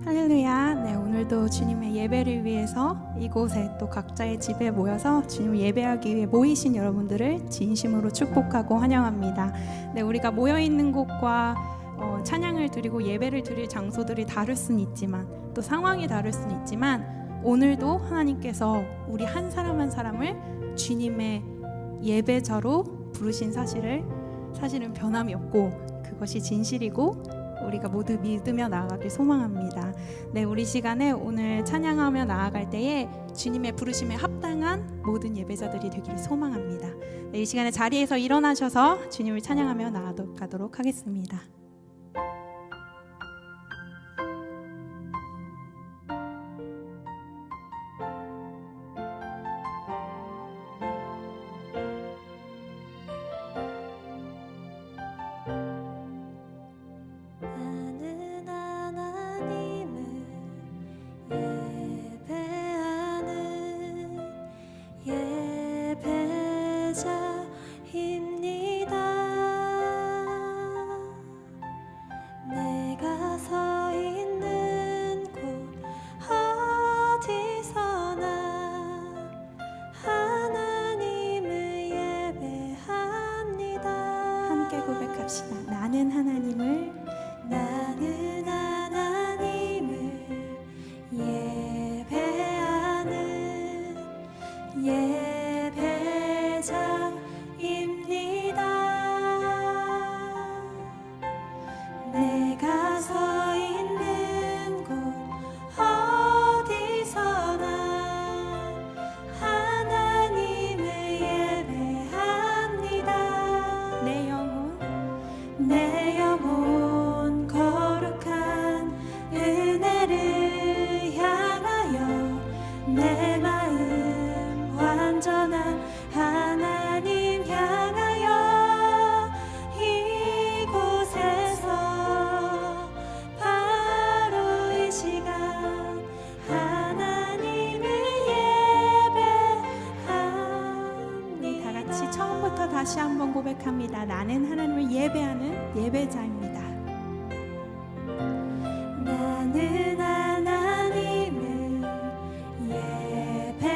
할렐루야. 네, 오늘도 주님의 예배를 위해서 이곳에 또 각자의 집에 모여서 주님을 예배하기 위해 모이신 여러분들을 진심으로 축복하고 환영합니다. 네, 우리가 모여 있는 곳과 찬양을 드리고 예배를 드릴 장소들이 다를 수는 있지만 또 상황이 다를 수는 있지만 오늘도 하나님께서 우리 한 사람 한 사람을 주님의 예배자로 부르신 사실은 변함이 없고 그것이 진실이고 우리가 모두 믿으며 나아가길 소망합니다. 네, 우리 시간에 오늘 찬양하며 나아갈 때에 주님의 부르심에 합당한 모든 예배자들이 되기를 소망합니다. 네, 이 시간에 자리에서 일어나셔서 주님을 찬양하며 나아가도록 하겠습니다. 나는 하나님을 예배하는 예배자입니다. 내가 서 있는 곳 어디서나 하나님을 예배합니다. 내 영혼 거룩한 은혜를 향하여 내 마음 완전한 하나님 향하여 이곳에서 바로 이 시간 하나님을 예배합니다. 다 같이 처음부터 다시 한번 고백합니다. 나는 하나님을 예배하는 예배자입니다. 나는 하나님을 예배하는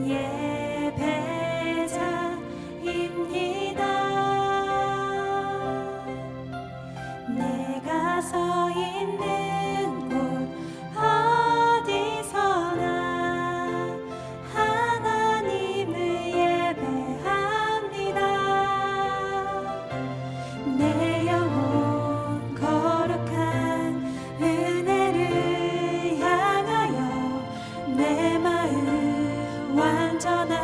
예배자입니다. 내가 서 있는 곳 어디서나 하나님을 예배합니다. 내 영혼 거룩한 은혜를 향하여 내 마음 완전한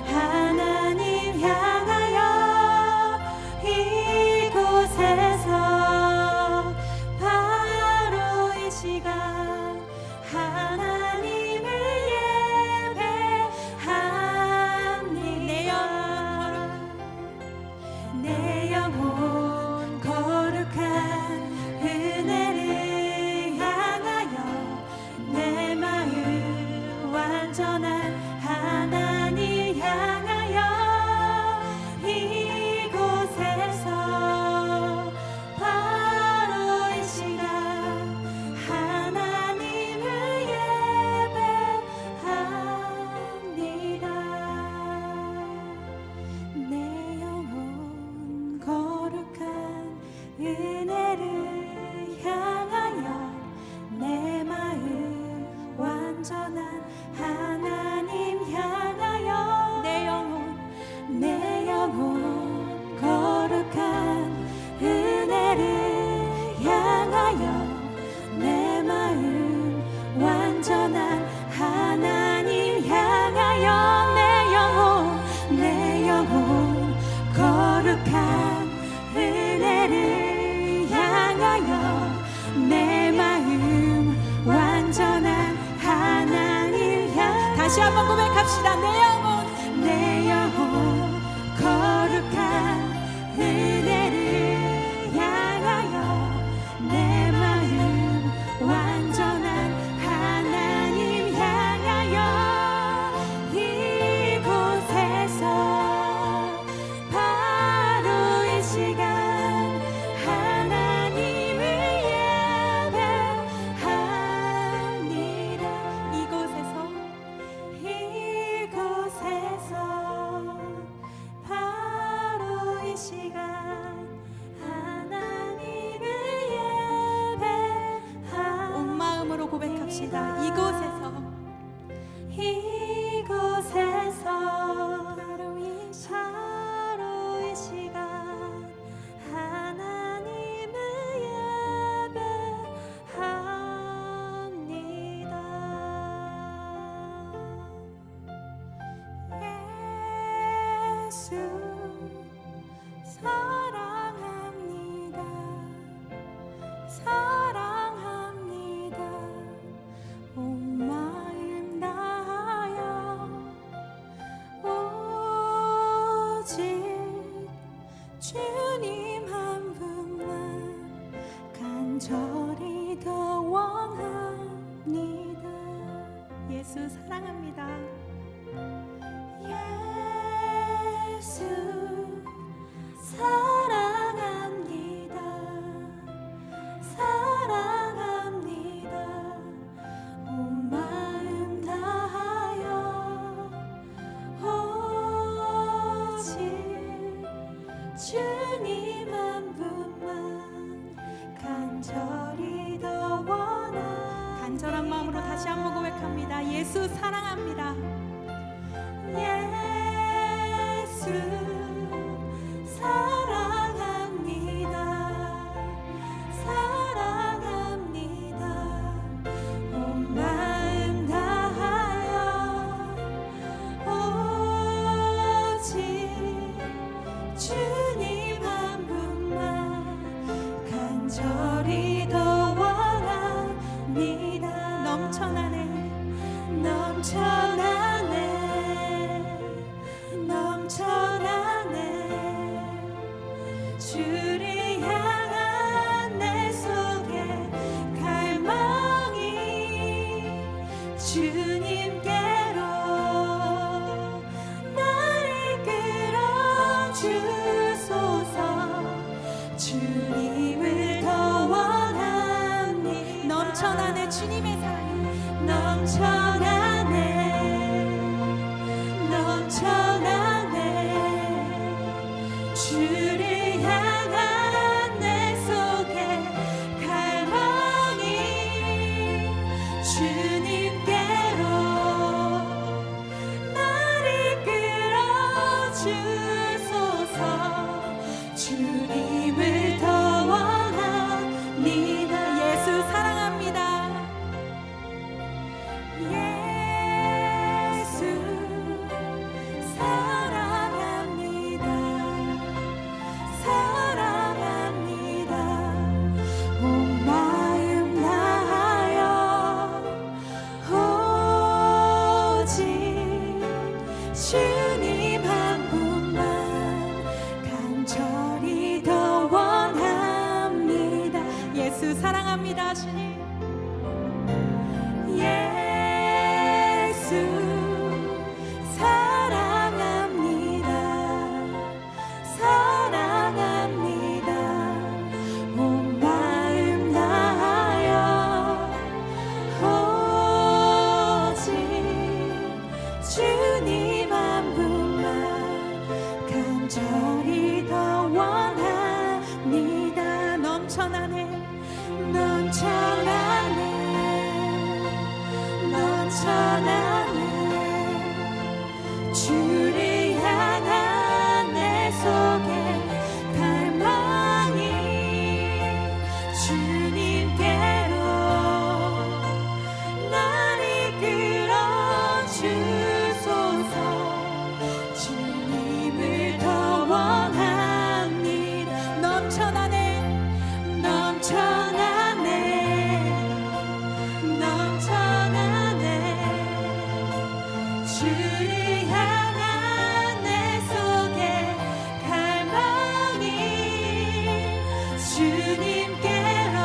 하나님 향하여 이곳에서 바로 이 시간 하나님을 예배합니다. 내 영혼 거룩한 은혜를 향하여 내 마음 완전한 하나님 향하여 이곳에서 바로 이 시간 하나님을 예배합니다. 내 영혼 거룩한 은혜를 향하여 내 마음 완전한 하나님 향하여 내 영혼 거룩한 은혜를 향하여 내 마음 완전한 하나님 향하여 내 영혼 거룩한 은혜를 향하여 내 마음 완전한 하나님 다시 한번 고백합시다. 내 영혼 거룩한 은혜를 향하여 내 마음 완전한 하나님 향하여 이곳에서 바로 이 시간 하나님을 이곳에서 바로 이 시간 하나님을 예배합니다. 예수 사랑합니다. 사랑합니다. 온 마음 다하여 오직 주님 한 분만 간절히 더 원합니다. 예수 사랑합니다. 예수 사랑합니다. 사랑합니다. 온 마음 다하여 오직 주님 한 분만 간절히 더 원합니다. 간절한 마음으로 다시 한번 고백합니다. 예수 사랑합니다. 예수 사랑합니다. 사랑합니다. 온 마음 다하여 오직 주님 한 분만 간절히 더 원합니다. 넘쳐나네. 넘쳐나네. 넘쳐나네. 주를 향한 내 속에 갈망이 주님께로 나를 끌어주소서. 주님을 더 원합니다. 넘쳐나네. 주님의 사랑이 넘쳐나네. 넘쳐나네. 주를 향한 내 속에 갈망이 주님께로 나를 끌어주소서. 주님을 더 원합니다. 예수 사랑합니다. 예수 사랑합니다. 사랑합니다. 온 마음 다하여 오직 주님 한 분만 간절히 더 원합니다. 예수 사랑합니다. 주님. 예수 사랑합니다. 사랑합니다. 온 마음 다하여 오직 주님 한 분만 간절히 더 원합니다. 넘쳐나네. 넘쳐나네. 넘쳐나네. 주를 향한 내 속에 갈망이 주님께로 나를 끌어주소서. 주님을 더 원합니다. 넘쳐나네. 넘쳐나네. 넘쳐나네. 주를 향한 내 속에 갈망이 주님께로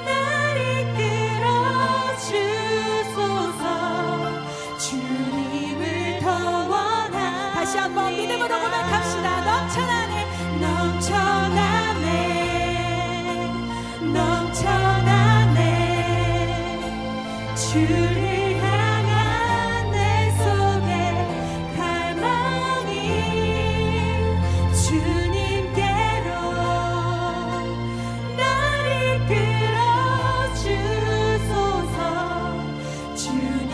나를 끌어주소서. 주님을 더 원합니다. 다시 한번 믿음으로 고백합시다. 넘쳐나네. 넘쳐나네. 넘쳐나네. 주를 향한 내 속에 갈망이 주님께로 나를 끌어주소서. 주님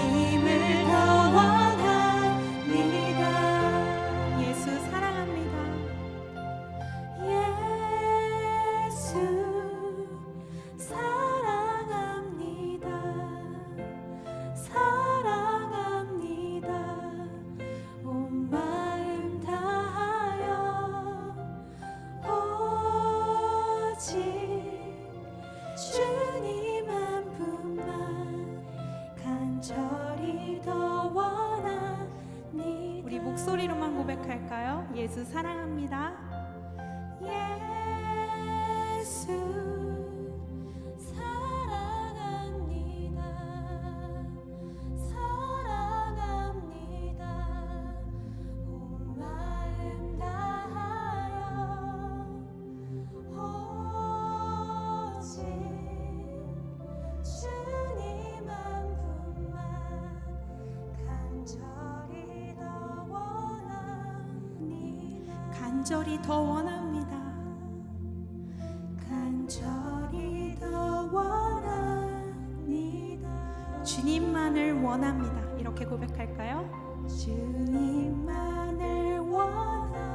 목소리로만 고백할까요? 예수 사랑합니다. 예수 사랑합니다. 사랑합니다. 온 마음 다하여 오직 주님 한 분만 간절히 더 원합니다. 간절히 더 원합니다. 간절히 더 원합니다. 주님만을 원합니다. 이렇게 고백할까요? 주님만을 원합니다.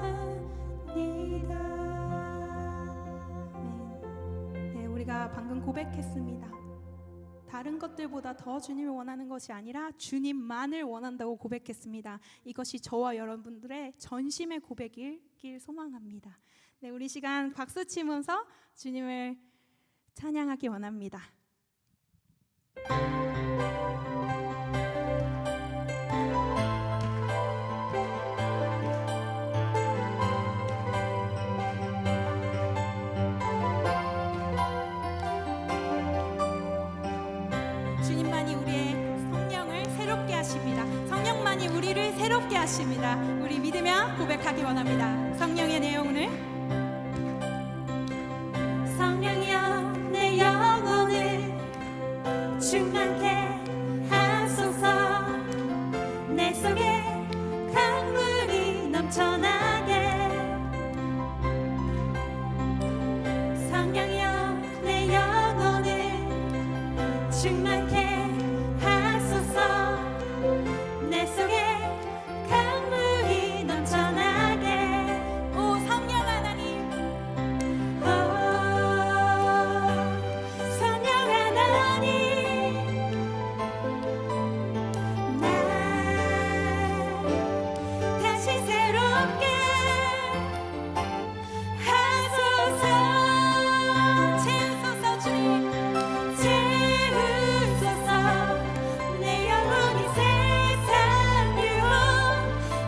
네, 우리가 방금 고백했습니다. 다른 것들보다 더 주님을 원하는 것이 아니라 주님만을 원한다고 고백했습니다. 이것이 저와 여러분들의 전심의 고백이길 소망합니다. 네, 우리 시간 박수 치면서 주님을 찬양하기 원합니다. 주님만이 우리의 성령을 새롭게 하십니다. 성령만이 우리를 새롭게 하십니다. 우리 믿으며 고백하기 원합니다. 성령의 내용을 성령이여 내 영혼을 충만케 하소서. 내 속에 강물이 넘쳐나게. 성령이여 내 영혼을 충만케 하소서. 내 속에 강물이 넘쳐나게. 오 성령 하나님, 성령 하나님, 날 다시 새롭게 하소서. 채우소서 주님. 채우소서. 내 영혼이 세상 유혹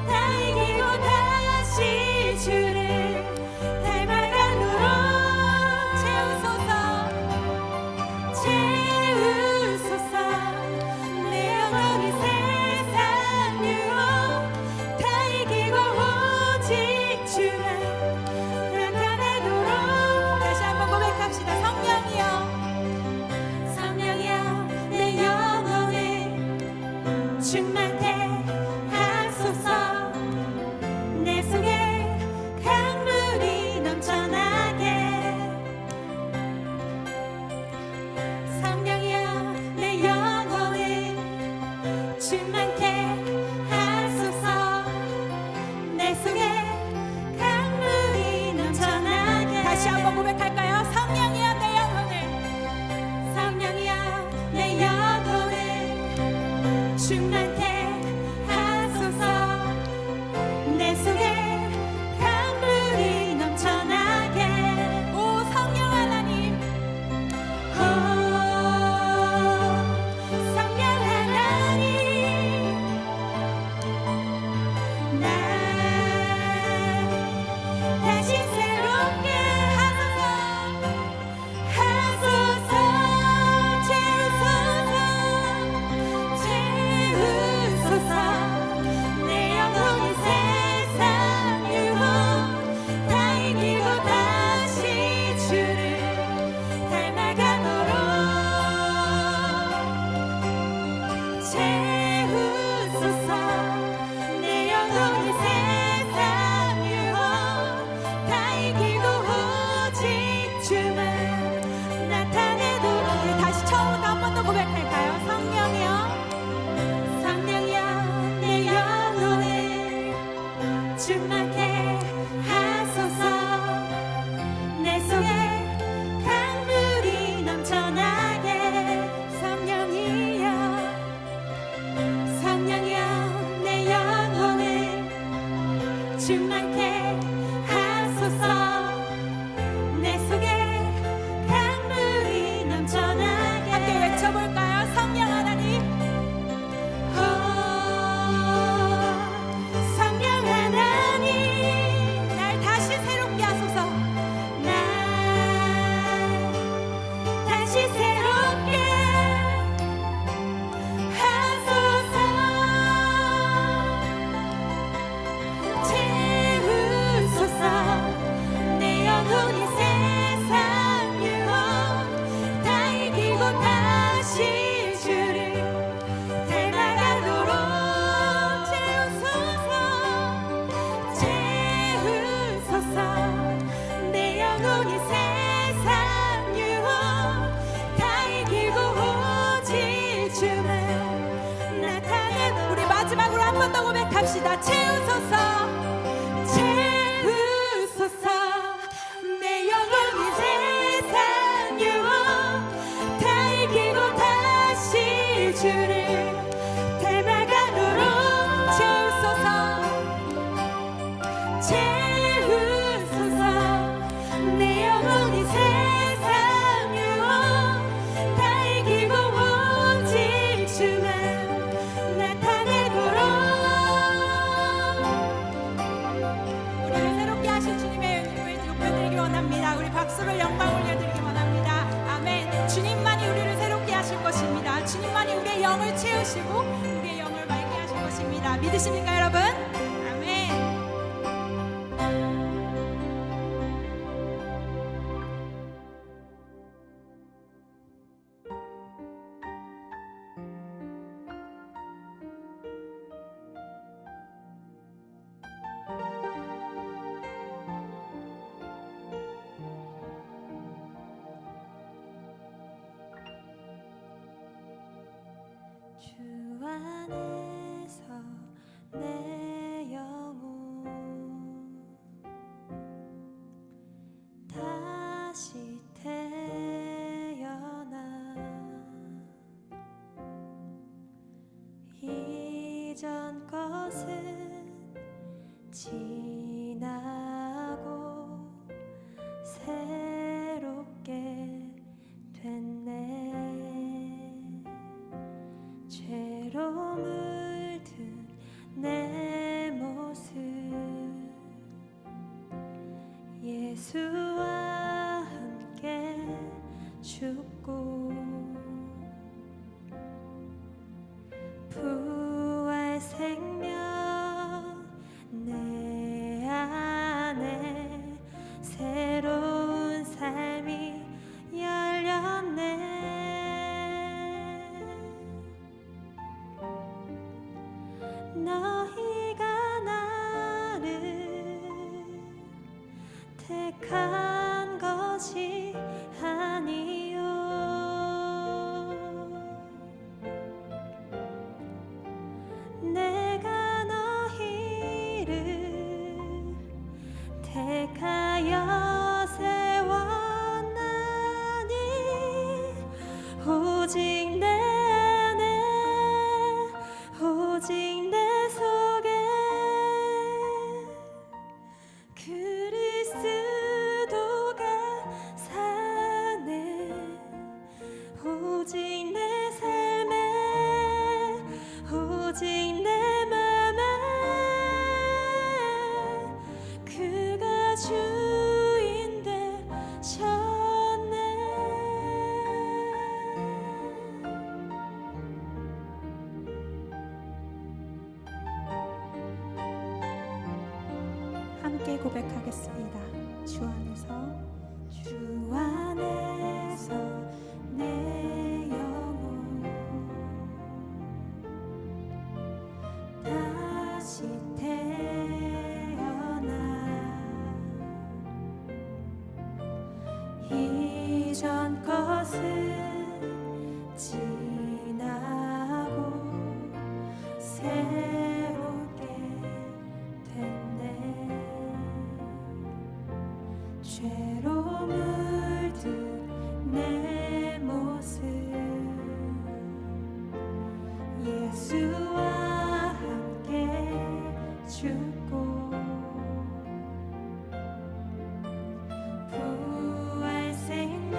다 이기고 다시 주를 닮아가도록 채우소서. 채우소서. 내 영혼이 세상 유혹 다 이기고 오직 주만 나타내도록. 다시 한번 고백합시다. 성령이여, 성령이여 내 영혼을 충만케 하소서. 내 속에 강물이 넘쳐나게. 성령이여 내 영혼을 충만케 하소서. 내 속에 강물이 넘쳐나게. 다시 한번 고백할까요? 성령이여 내 영혼을 성령이여 내 영혼을 충만케 하소서. 내 속에 강물이 넘쳐나게. 오 성령 하나님, 성령 하나님, 날 다시 새롭게 하소서. 하소서. 채우소서. 채우소서. 내 영혼이 세상 유혹 다 이기고 다시 주를 닮아가도록. 채우소서. 내 영혼이 세상 유혹 다 이기고 오직 주만 나타내도록. 다시 처음부터 한 번 더 고백할까요? 성령이여, 성령이여 내 영혼을 충만케 하소서. 내 속에 강물이 넘쳐나게. 성령이여, 성령이여 내 영혼을 충만케 하소서. 내 속에 강물이 넘쳐나게. 함께 외쳐볼까요? 성령 하나님, 성령 부릅시다. 채우소서, 채우소서 내 영혼이 세상 유혹 다 이기고 다시 주를 닮아가도록 채우소서 채우소서 내 영혼이 세상 유혹 다 이기고 오직 주만 나타내도록 우리를 새롭게 하실 주님의 이름을 높여드리기 원합니다. 우리 박수로 영광 올려드리기 원합니다. 아멘. 주님만이 우리를 새롭게 하실 것입니다. 주님만이 우리의 영을 채우시고 우리의 영을 맑게 하실 것입니다. 믿으십니까 여러분? 아멘. 주 안에서 내 영혼 다시 태어나 이전 것은 지나고 새롭게 됐네. 죄로 물든 내 모습 예수와 함께 죽고 부활 생명 내 안에 새로운 삶이 열렸네. 너희가 나를 택한 것이 아니요 내가 너희를 택하여 세웠나니 오직 내 안에 오직 내 속에 그리스도가 사네. 오직 내 삶에 오직 내 맘에 그가 주인 되셨네. 함께 고백하겠습니다. 주 안에서 주 안에서 내 영혼 다시 태어나 이전 것은 지나고 새롭게 됐네. 죄로 물든 내 모습 예수와 함께 죽고 부활 생명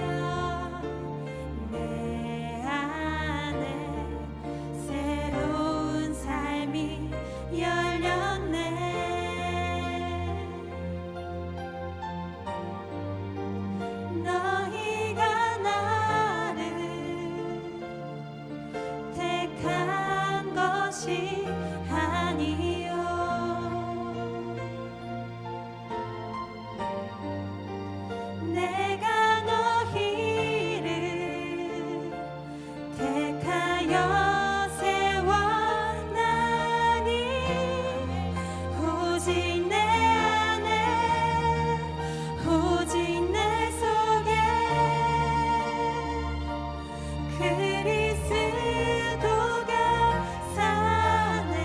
내 안에 새로운 삶이 열렸네. 너희가 나를 택한 것이 아니요 내가 너희를 택하여 세웠나니 오직 내 안에 오직 내 속에 그리스도가 사네.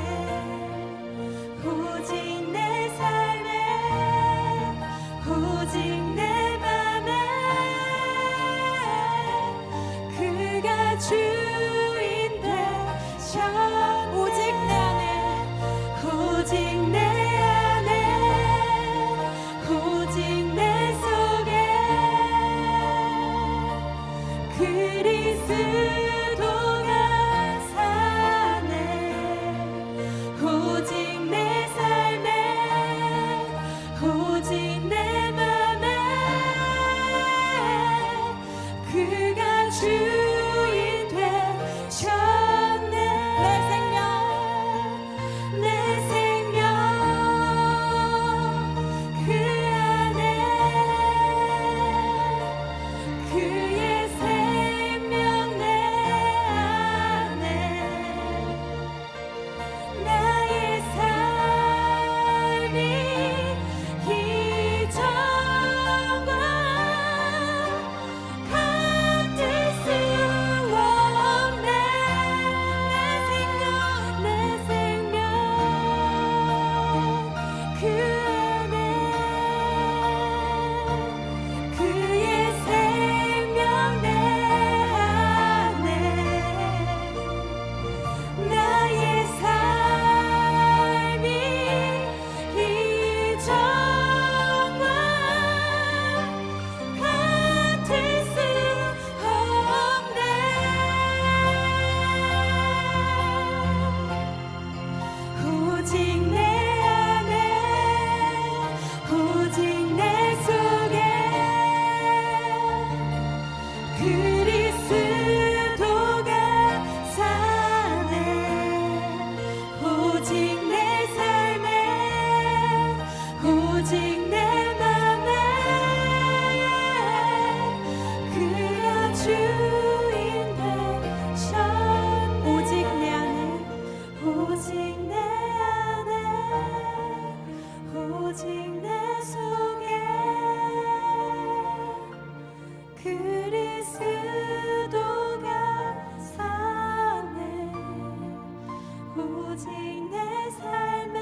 오직 내 삶에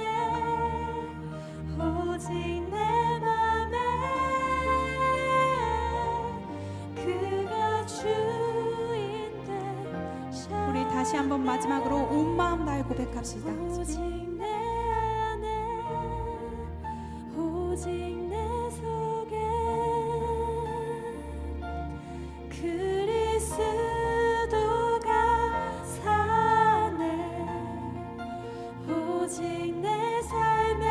오직 내 맘에 그가 주인데 우리 다시 한번 마지막으로 온 마음 다해 고백합시다. 오직 내 안에 오직 내 속에 그리스도가 사네 오직 내 삶에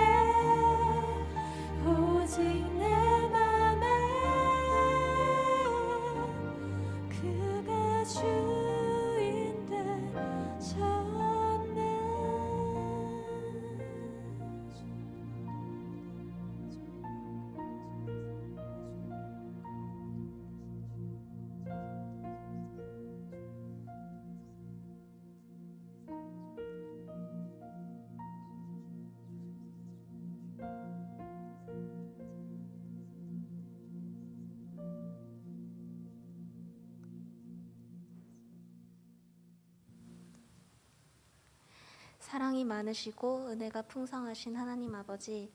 오직 내 맘에 그가 주인데 졌네. 사랑이 많으시고 은혜가 풍성하신 하나님 아버지,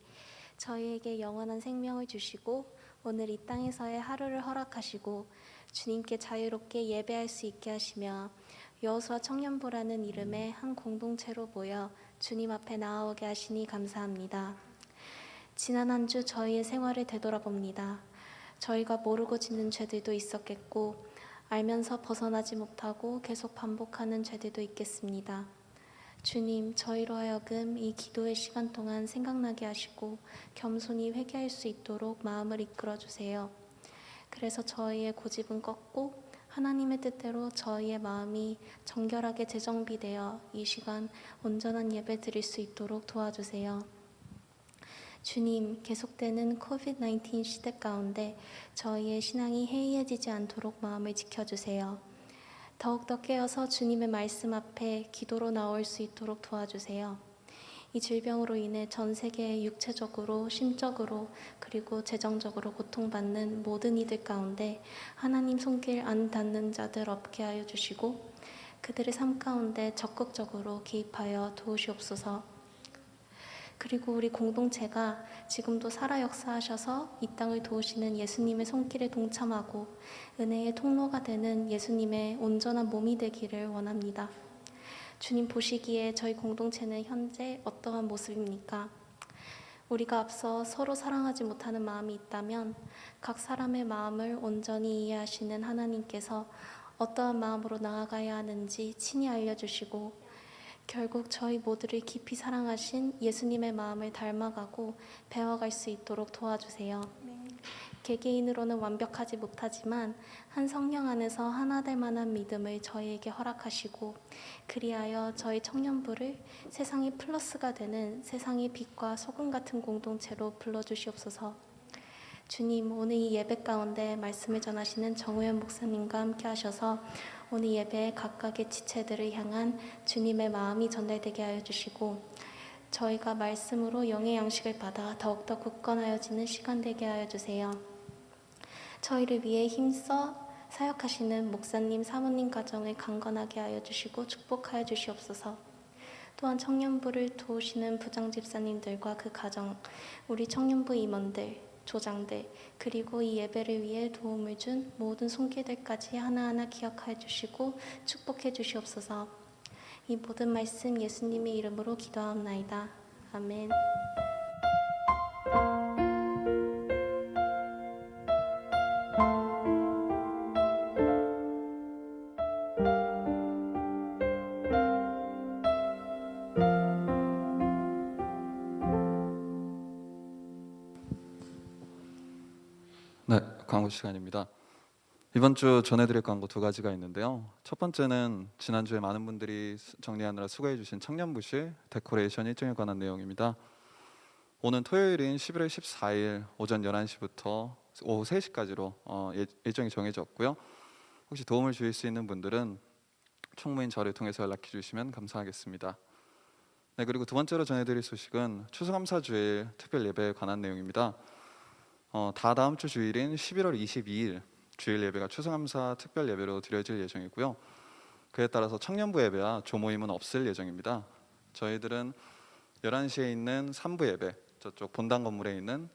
저희에게 영원한 생명을 주시고 오늘 이 땅에서의 하루를 허락하시고 주님께 자유롭게 예배할 수 있게 하시며 여호수아 청년부라는 이름의 한 공동체로 모여 주님 앞에 나아오게 하시니 감사합니다. 지난 한 주 저희의 생활을 되돌아봅니다. 저희가 모르고 짓는 죄들도 있었겠고 알면서 벗어나지 못하고 계속 반복하는 죄들도 있겠습니다. 주님, 저희로 하여금 이 기도의 시간 동안 생각나게 하시고 겸손히 회개할 수 있도록 마음을 이끌어 주세요. 그래서 저희의 고집은 꺾고 하나님의 뜻대로 저희의 마음이 정결하게 재정비되어 이 시간 온전한 예배 드릴 수 있도록 도와주세요. 주님, 계속되는 코비드-19 시대 가운데 저희의 신앙이 해이해지지 않도록 마음을 지켜주세요. 더욱더 깨어서 주님의 말씀 앞에 기도로 나올 수 있도록 도와주세요. 이 질병으로 인해 전 세계에 육체적으로, 심적으로, 그리고 재정적으로 고통받는 모든 이들 가운데 하나님 손길 안 닿는 자들 없게 하여 주시고 그들의 삶 가운데 적극적으로 개입하여 도우시옵소서. 그리고 우리 공동체가 지금도 살아 역사하셔서 이 땅을 도우시는 예수님의 손길에 동참하고 은혜의 통로가 되는 예수님의 온전한 몸이 되기를 원합니다. 주님 보시기에 저희 공동체는 현재 어떠한 모습입니까? 우리가 앞서 서로 사랑하지 못하는 마음이 있다면 각 사람의 마음을 온전히 이해하시는 하나님께서 어떠한 마음으로 나아가야 하는지 친히 알려주시고 결국 저희 모두를 깊이 사랑하신 예수님의 마음을 닮아가고 배워갈 수 있도록 도와주세요. 개개인으로는 완벽하지 못하지만 한 성령 안에서 하나 될 만한 믿음을 저희에게 허락하시고 그리하여 저희 청년부를 세상의 플러스가 되는 세상의 빛과 소금 같은 공동체로 불러주시옵소서. 주님, 오늘 이 예배 가운데 말씀을 전하시는 정우현 목사님과 함께 하셔서 오늘 예배에 각각의 지체들을 향한 주님의 마음이 전달되게 하여 주시고 저희가 말씀으로 영의 양식을 받아 더욱더 굳건하여지는 시간 되게 하여 주세요. 저희를 위해 힘써 사역하시는 목사님, 사모님 가정을 강건하게 하여 주시고 축복하여 주시옵소서. 또한 청년부를 도우시는 부장 집사님들과 그 가정, 우리 청년부 임원들, 조장들, 그리고 이 예배를 위해 도움을 준 모든 손길들까지 하나하나 기억하여 주시고 축복해 주시옵소서. 이 모든 말씀 예수님의 이름으로 기도하옵나이다. 아멘. 네, 광고 시간입니다. 이번 주 전해드릴 광고 두 가지가 있는데요. 첫 번째는 지난주에 많은 분들이 정리하느라 수고해 주신 청년부실 데코레이션 일정에 관한 내용입니다. 오는 토요일인 11월 14일 오전 11시부터 오후 3시까지로 일정이 정해졌고요. 혹시 도움을 주실 수 있는 분들은 총무인 저를 통해서 연락해 주시면 감사하겠습니다. 네, 그리고 두 번째로 전해드릴 소식은 추수감사 주일 특별 예배에 관한 내용입니다. 다다음 주 주일인 11월 22일 주일 예배가 추수감사 특별 예배로 드려질 예정이고요. 그에 따라서 청년부 예배와 조모임은 없을 예정입니다. 저희들은 11시에 있는 3부 예배, 저쪽 본당 건물에 있는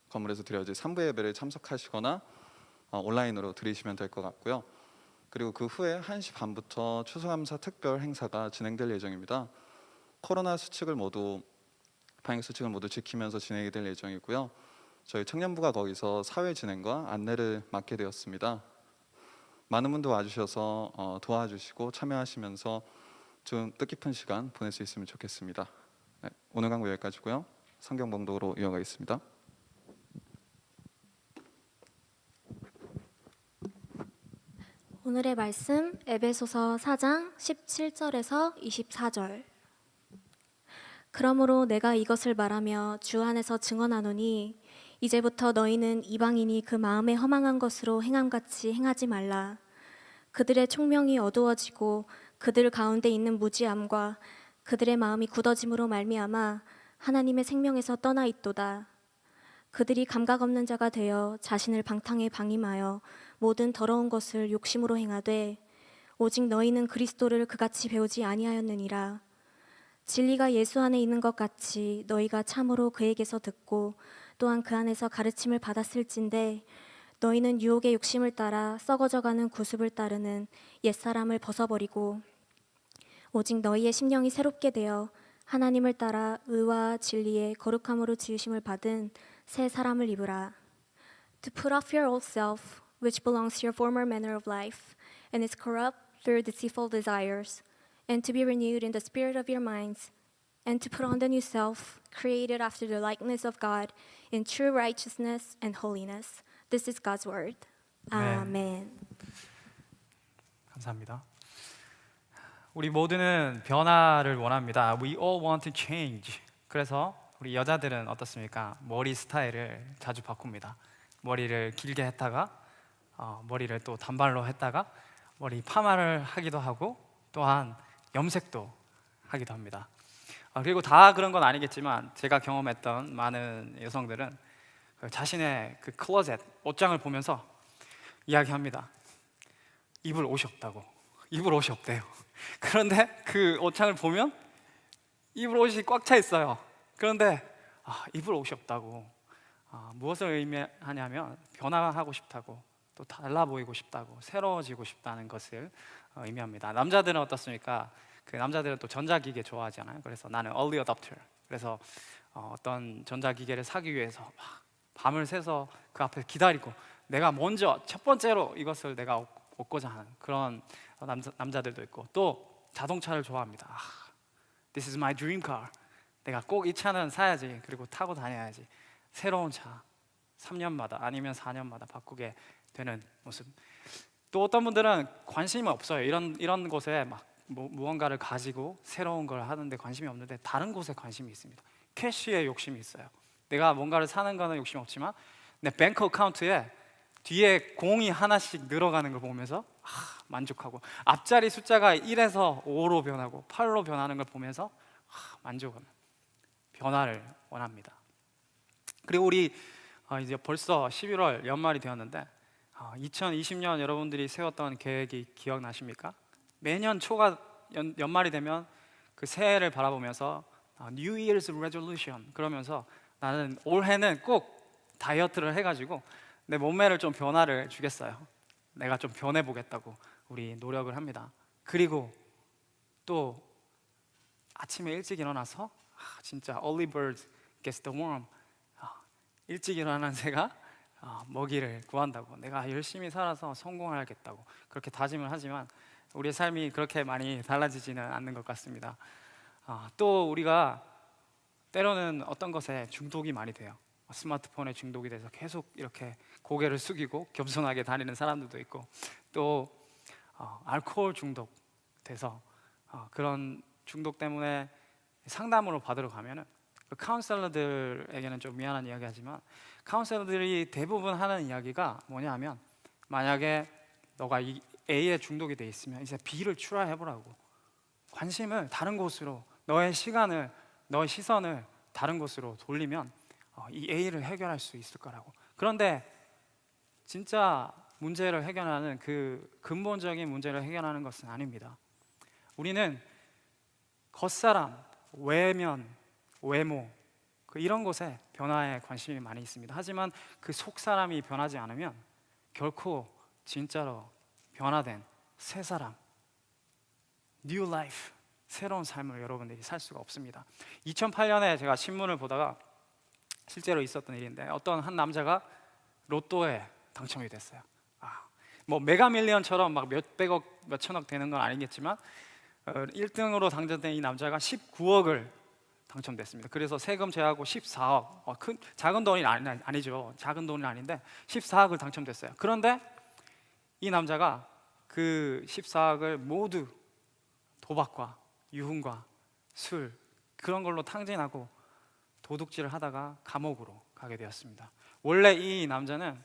건물에서 드려질 3부 예배를 참석하시거나 온라인으로 드리시면 될 것 같고요. 그리고 그 후에 1시 반부터 추수감사 특별 행사가 진행될 예정입니다. 코로나 방역 수칙을 모두 지키면서 진행이 될 예정이고요. 저희 청년부가 거기서 사회 진행과 안내를 맡게 되었습니다. 많은 분들 와주셔서 도와주시고 참여하시면서 좀 뜻깊은 시간 보낼 수 있으면 좋겠습니다. 네, 오늘 강구 여기까지고요. 성경 봉독으로 이어가겠습니다. 오늘의 말씀 에베소서 4장 17절에서 24절. 그러므로 내가 이것을 말하며 주 안에서 증언하노니 이제부터 너희는 이방인이 그 마음에 허망한 것으로 행함같이 행하지 말라. 그들의 총명이 어두워지고 그들 가운데 있는 무지함과 그들의 마음이 굳어짐으로 말미암아 하나님의 생명에서 떠나 있도다. 그들이 감각 없는 자가 되어 자신을 방탕에 방임하여 모든 더러운 것을 욕심으로 행하되 오직 너희는 그리스도를 그같이 배우지 아니하였느니라. 진리가 예수 안에 있는 것 같이 너희가 참으로 그에게서 듣고 또한 그 안에서 가르침을 받았을진데 너희는 유혹의 욕심을 따라 썩어져가는 구습을 따르는 옛사람을 벗어버리고 오직 너희의 심령이 새롭게 되어 하나님을 따라 의와 진리의 거룩함으로 지으심을 받은 새 사람을 입으라. To put off your old self, which belongs to your former manner of life, and is corrupt through deceitful desires, and to be renewed in the spirit of your minds, and to put on the new self, created after the likeness of God, in true righteousness and holiness. This is God's word. 아멘. 감사합니다. 우리 모두는 변화를 원합니다. We all want to change. 그래서 우리 여자들은 어떻습니까? 머리 스타일을 자주 바꿉니다. 머리를 길게 했다가 머리를 또 단발로 했다가 머리 파마를 하기도 하고 또한 염색도 하기도 합니다. 그리고 다 그런 건 아니겠지만 제가 경험했던 많은 여성들은 자신의 그 클로젯, 옷장을 보면서 이야기합니다. 입을 옷이 없다고. 입을 옷이 없대요. 그런데 그 옷장을 보면 입을 옷이 꽉 차 있어요. 그런데 입을 옷이 없다고. 무엇을 의미하냐면 변화하고 싶다고, 또 달라 보이고 싶다고, 새로워지고 싶다는 것을 의미합니다. 남자들은 어떻습니까? 그 남자들은 또 전자기계 좋아하잖아요. 그래서 나는 early adopter. 그래서 어떤 전자기계를 사기 위해서 막 밤을 새서 그 앞에 기다리고 내가 먼저 첫 번째로 이것을 내가 얻고자 하는 그런 남자들도 있고, 또 자동차를 좋아합니다. This is my dream car. 내가 꼭 이 차는 사야지, 그리고 타고 다녀야지. 새로운 차 3년마다 아니면 4년마다 바꾸게 되는 모습. 또 어떤 분들은 관심이 없어요. 이런 곳에 막 무언가를 가지고 새로운 걸 하는데 관심이 없는데 다른 곳에 관심이 있습니다. 캐시에 욕심이 있어요. 내가 뭔가를 사는 거는 욕심 없지만 내 뱅크 어카운트에 뒤에 공이 하나씩 늘어가는 걸 보면서 만족하고, 앞자리 숫자가 1에서 5로 변하고 8로 변하는 걸 보면서 만족합니다. 변화를 원합니다. 그리고 우리 이제 벌써 11월 연말이 되었는데 2020년 여러분들이 세웠던 계획이 기억나십니까? 매년 초가 연말이 되면 그 새해를 바라보면서 New Year's Resolution 그러면서 나는 올해는 꼭 다이어트를 해가지고 내 몸매를 좀 변화를 주겠어요. 내가 좀 변해보겠다고 우리 노력을 합니다. 그리고 또 아침에 일찍 일어나서 진짜 early bird gets the worm. 일찍 일어나는 새가 먹이를 구한다고, 내가 열심히 살아서 성공하겠다고 그렇게 다짐을 하지만 우리의 삶이 그렇게 많이 달라지지는 않는 것 같습니다. 또 우리가 때로는 어떤 것에 중독이 많이 돼요. 스마트폰에 중독이 돼서 계속 이렇게 고개를 숙이고 겸손하게 다니는 사람들도 있고, 또 알코올 중독 돼서 그런 중독 때문에 상담으로 받으러 가면은 그 카운셀러들에게는 좀 미안한 이야기하지만 카운셀러들이 대부분 하는 이야기가 뭐냐면, 만약에 너가 이 A에 중독이 돼 있으면 이제 B를 추라해보라고. 관심을 다른 곳으로, 너의 시간을, 너의 시선을 다른 곳으로 돌리면 이 A를 해결할 수 있을 거라고. 그런데 진짜 문제를 해결하는, 그 근본적인 문제를 해결하는 것은 아닙니다. 우리는 겉사람, 외면, 외모 이런 것에 변화에 관심이 많이 있습니다. 하지만 그 속사람이 변하지 않으면 결코 진짜로 변화된 새 사람, new life, 새로운 삶을 여러분들이 살 수가 없습니다. 2008년에 제가 신문을 보다가 실제로 있었던 일인데 어떤 한 남자가 로또에 당첨이 됐어요. 뭐 메가밀리언처럼 막 몇백억, 몇천억 되는 건 아니겠지만 1등으로 당첨된 이 남자가 19억을 당첨됐습니다. 그래서 세금 제하고 14억, 큰 작은 돈이 아니죠. 작은 돈이 아닌데 14억을 당첨됐어요. 그런데 이 남자가 그 14억을 모두 도박과 유흥과 술 그런 걸로 탕진하고 도둑질을 하다가 감옥으로 가게 되었습니다. 원래 이 남자는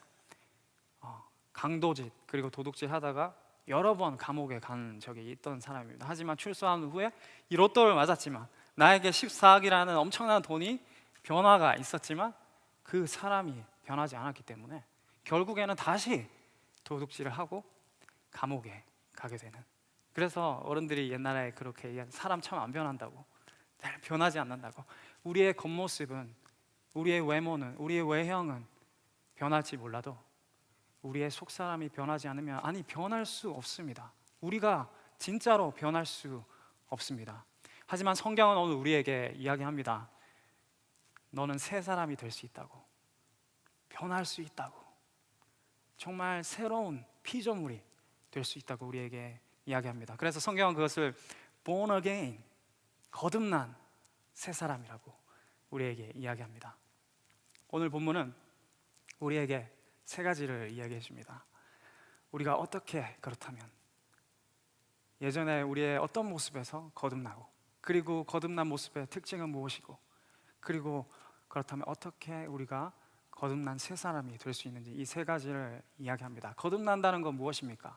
강도짓 그리고 도둑질 하다가 여러 번 감옥에 간 적이 있던 사람입니다. 하지만 출소한 후에 이 로또를 맞았지만 나에게 14억이라는 엄청난 돈이 변화가 있었지만 그 사람이 변하지 않았기 때문에 결국에는 다시 도둑질을 하고 감옥에 가게 되는. 그래서 어른들이 옛날에 그렇게 얘기한 사람 참 안 변한다고, 변하지 않는다고. 우리의 겉모습은, 우리의 외모는, 우리의 외형은 변할지 몰라도 우리의 속사람이 변하지 않으면 변할 수 없습니다. 우리가 진짜로 변할 수 없습니다. 하지만 성경은 오늘 우리에게 이야기합니다. 너는 새 사람이 될 수 있다고, 변할 수 있다고, 정말 새로운 피조물이 될 수 있다고 우리에게 이야기합니다. 그래서 성경은 그것을 born again, 거듭난 새 사람이라고 우리에게 이야기합니다. 오늘 본문은 우리에게 세 가지를 이야기해 줍니다. 우리가 어떻게 그렇다면 예전에 우리의 어떤 모습에서 거듭나고, 그리고 거듭난 모습의 특징은 무엇이고, 그리고 그렇다면 어떻게 우리가 거듭난 새 사람이 될 수 있는지, 이 세 가지를 이야기합니다. 거듭난다는 건 무엇입니까?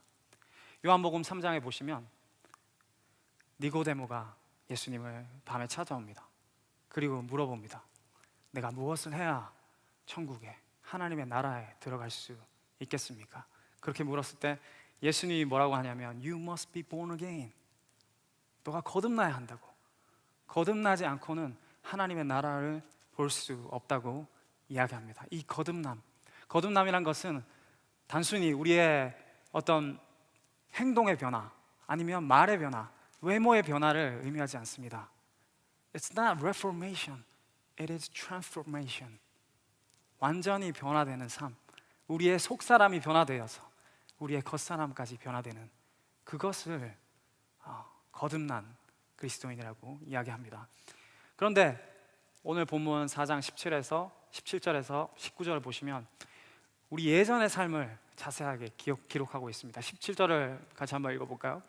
요한복음 3장에 보시면 니고데모가 예수님을 밤에 찾아옵니다. 그리고 물어봅니다. 내가 무엇을 해야 천국에, 하나님의 나라에 들어갈 수 있겠습니까? 그렇게 물었을 때 예수님이 뭐라고 하냐면 You must be born again. 너가 거듭나야 한다고. 거듭나지 않고는 하나님의 나라를 볼 수 없다고 이야기합니다. 이 거듭남이란 것은 단순히 우리의 어떤 행동의 변화, 아니면 말의 변화, 외모의 변화를 의미하지 않습니다. It's not reformation, it is transformation. 완전히 변화되는 삶, 우리의 속사람이 변화되어서 우리의 겉사람까지 변화되는 그것을 거듭난 그리스도인이라고 이야기합니다. 그런데 오늘 본문 4장 17절에서 19절을 보시면 우리 예전의 삶을 자세하게 기록하고 있습니다. 17절을 같이 한번 읽어볼까요?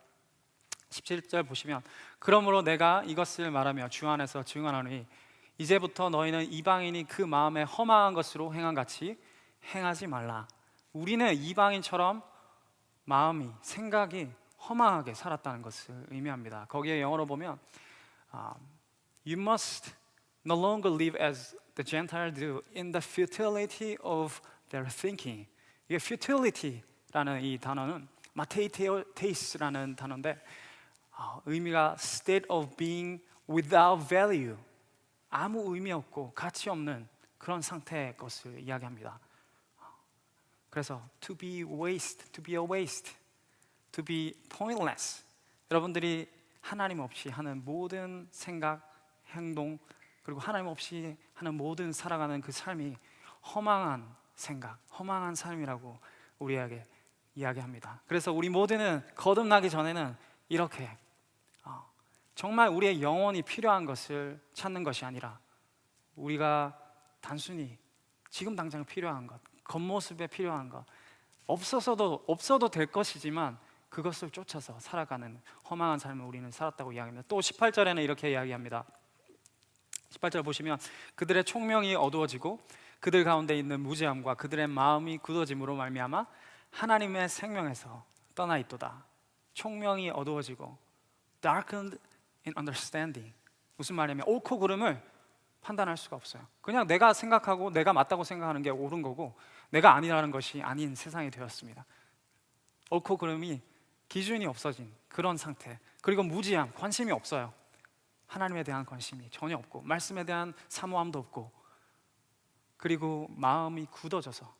17절 보시면 그러므로 내가 이것을 말하며 주 안에서 증언하노니 이제부터 너희는 이방인이 그 마음에 허망한 것으로 행한 같이 행하지 말라. 우리는 이방인처럼 마음이, 생각이 허망하게 살았다는 것을 의미합니다. 거기에 영어로 보면 You must no longer live as the Gentiles do in the futility of their thinking. 이게 futility라는 이 단어는 마테이테이스라는 단어인데 의미가 state of being without value, 아무 의미 없고 가치 없는 그런 상태의 것을 이야기합니다. 그래서 to be waste, to be a waste, to be pointless. 여러분들이 하나님 없이 하는 모든 생각, 행동, 그리고 하나님 없이 하는 모든 살아가는 그 삶이 허망한 생각, 허망한 삶이라고 우리에게 이야기합니다. 그래서 우리 모두는 거듭나기 전에는 이렇게 정말 우리의 영혼이 필요한 것을 찾는 것이 아니라 우리가 단순히 지금 당장 필요한 것, 겉모습에 필요한 것, 없어도 될 것이지만 그것을 쫓아서 살아가는 허망한 삶을 우리는 살았다고 이야기합니다. 또 18절에는 이렇게 이야기합니다. 18절 보시면 그들의 총명이 어두워지고 그들 가운데 있는 무지함과 그들의 마음이 굳어짐으로 말미암아 하나님의 생명에서 떠나 있도다. 총명이 어두워지고 darkened in understanding. 무슨 말이냐면 옳고 그름을 판단할 수가 없어요. 그냥 내가 생각하고 내가 맞다고 생각하는 게 옳은 거고 내가 아니라는 것이 아닌 세상이 되었습니다. 옳고 그름이 기준이 없어진 그런 상태. 그리고 무지함, 관심이 없어요. 하나님에 대한 관심이 전혀 없고 말씀에 대한 사모함도 없고, 그리고 마음이 굳어져서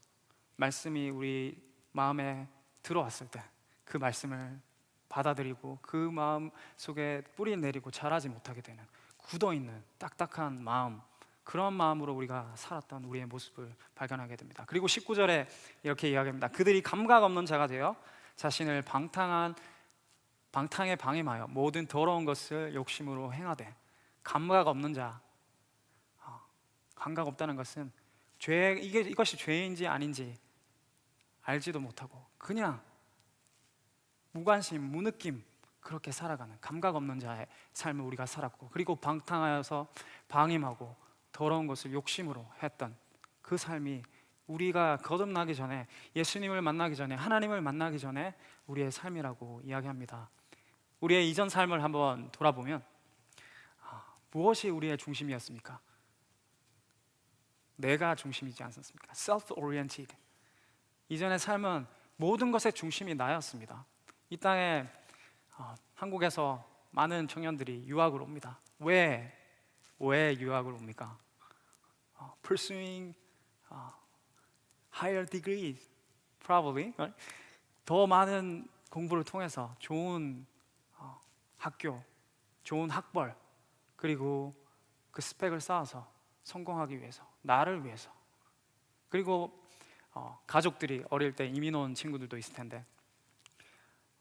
말씀이 우리 마음에 들어왔을 때 그 말씀을 받아들이고 그 마음 속에 뿌리 내리고 자라지 못하게 되는 굳어있는 딱딱한 마음, 그런 마음으로 우리가 살았던 우리의 모습을 발견하게 됩니다. 그리고 19절에 이렇게 이야기합니다. 그들이 감각 없는 자가 되어 자신을 방탕에 방임하여 모든 더러운 것을 욕심으로 행하되. 감각 없는 자, 감각 없다는 것은 이것이 죄인지 아닌지 알지도 못하고 그냥 무관심, 무느낌 그렇게 살아가는 감각 없는 자의 삶을 우리가 살았고, 그리고 방탕하여서 방임하고 더러운 것을 욕심으로 했던 그 삶이 우리가 거듭나기 전에, 예수님을 만나기 전에, 하나님을 만나기 전에 우리의 삶이라고 이야기합니다. 우리의 이전 삶을 한번 돌아보면 무엇이 우리의 중심이었습니까? 내가 중심이지 않습니까? self-oriented. 이전의 삶은 모든 것의 중심이 나였습니다. 이 땅에 한국에서 많은 청년들이 유학을 옵니다. 왜 유학을 옵니까? Pursuing higher degrees, probably. 더 많은 공부를 통해서 좋은 학교, 좋은 학벌, 그리고 그 스펙을 쌓아서 성공하기 위해서, 나를 위해서. 그리고 가족들이 어릴 때 이민 온 친구들도 있을 텐데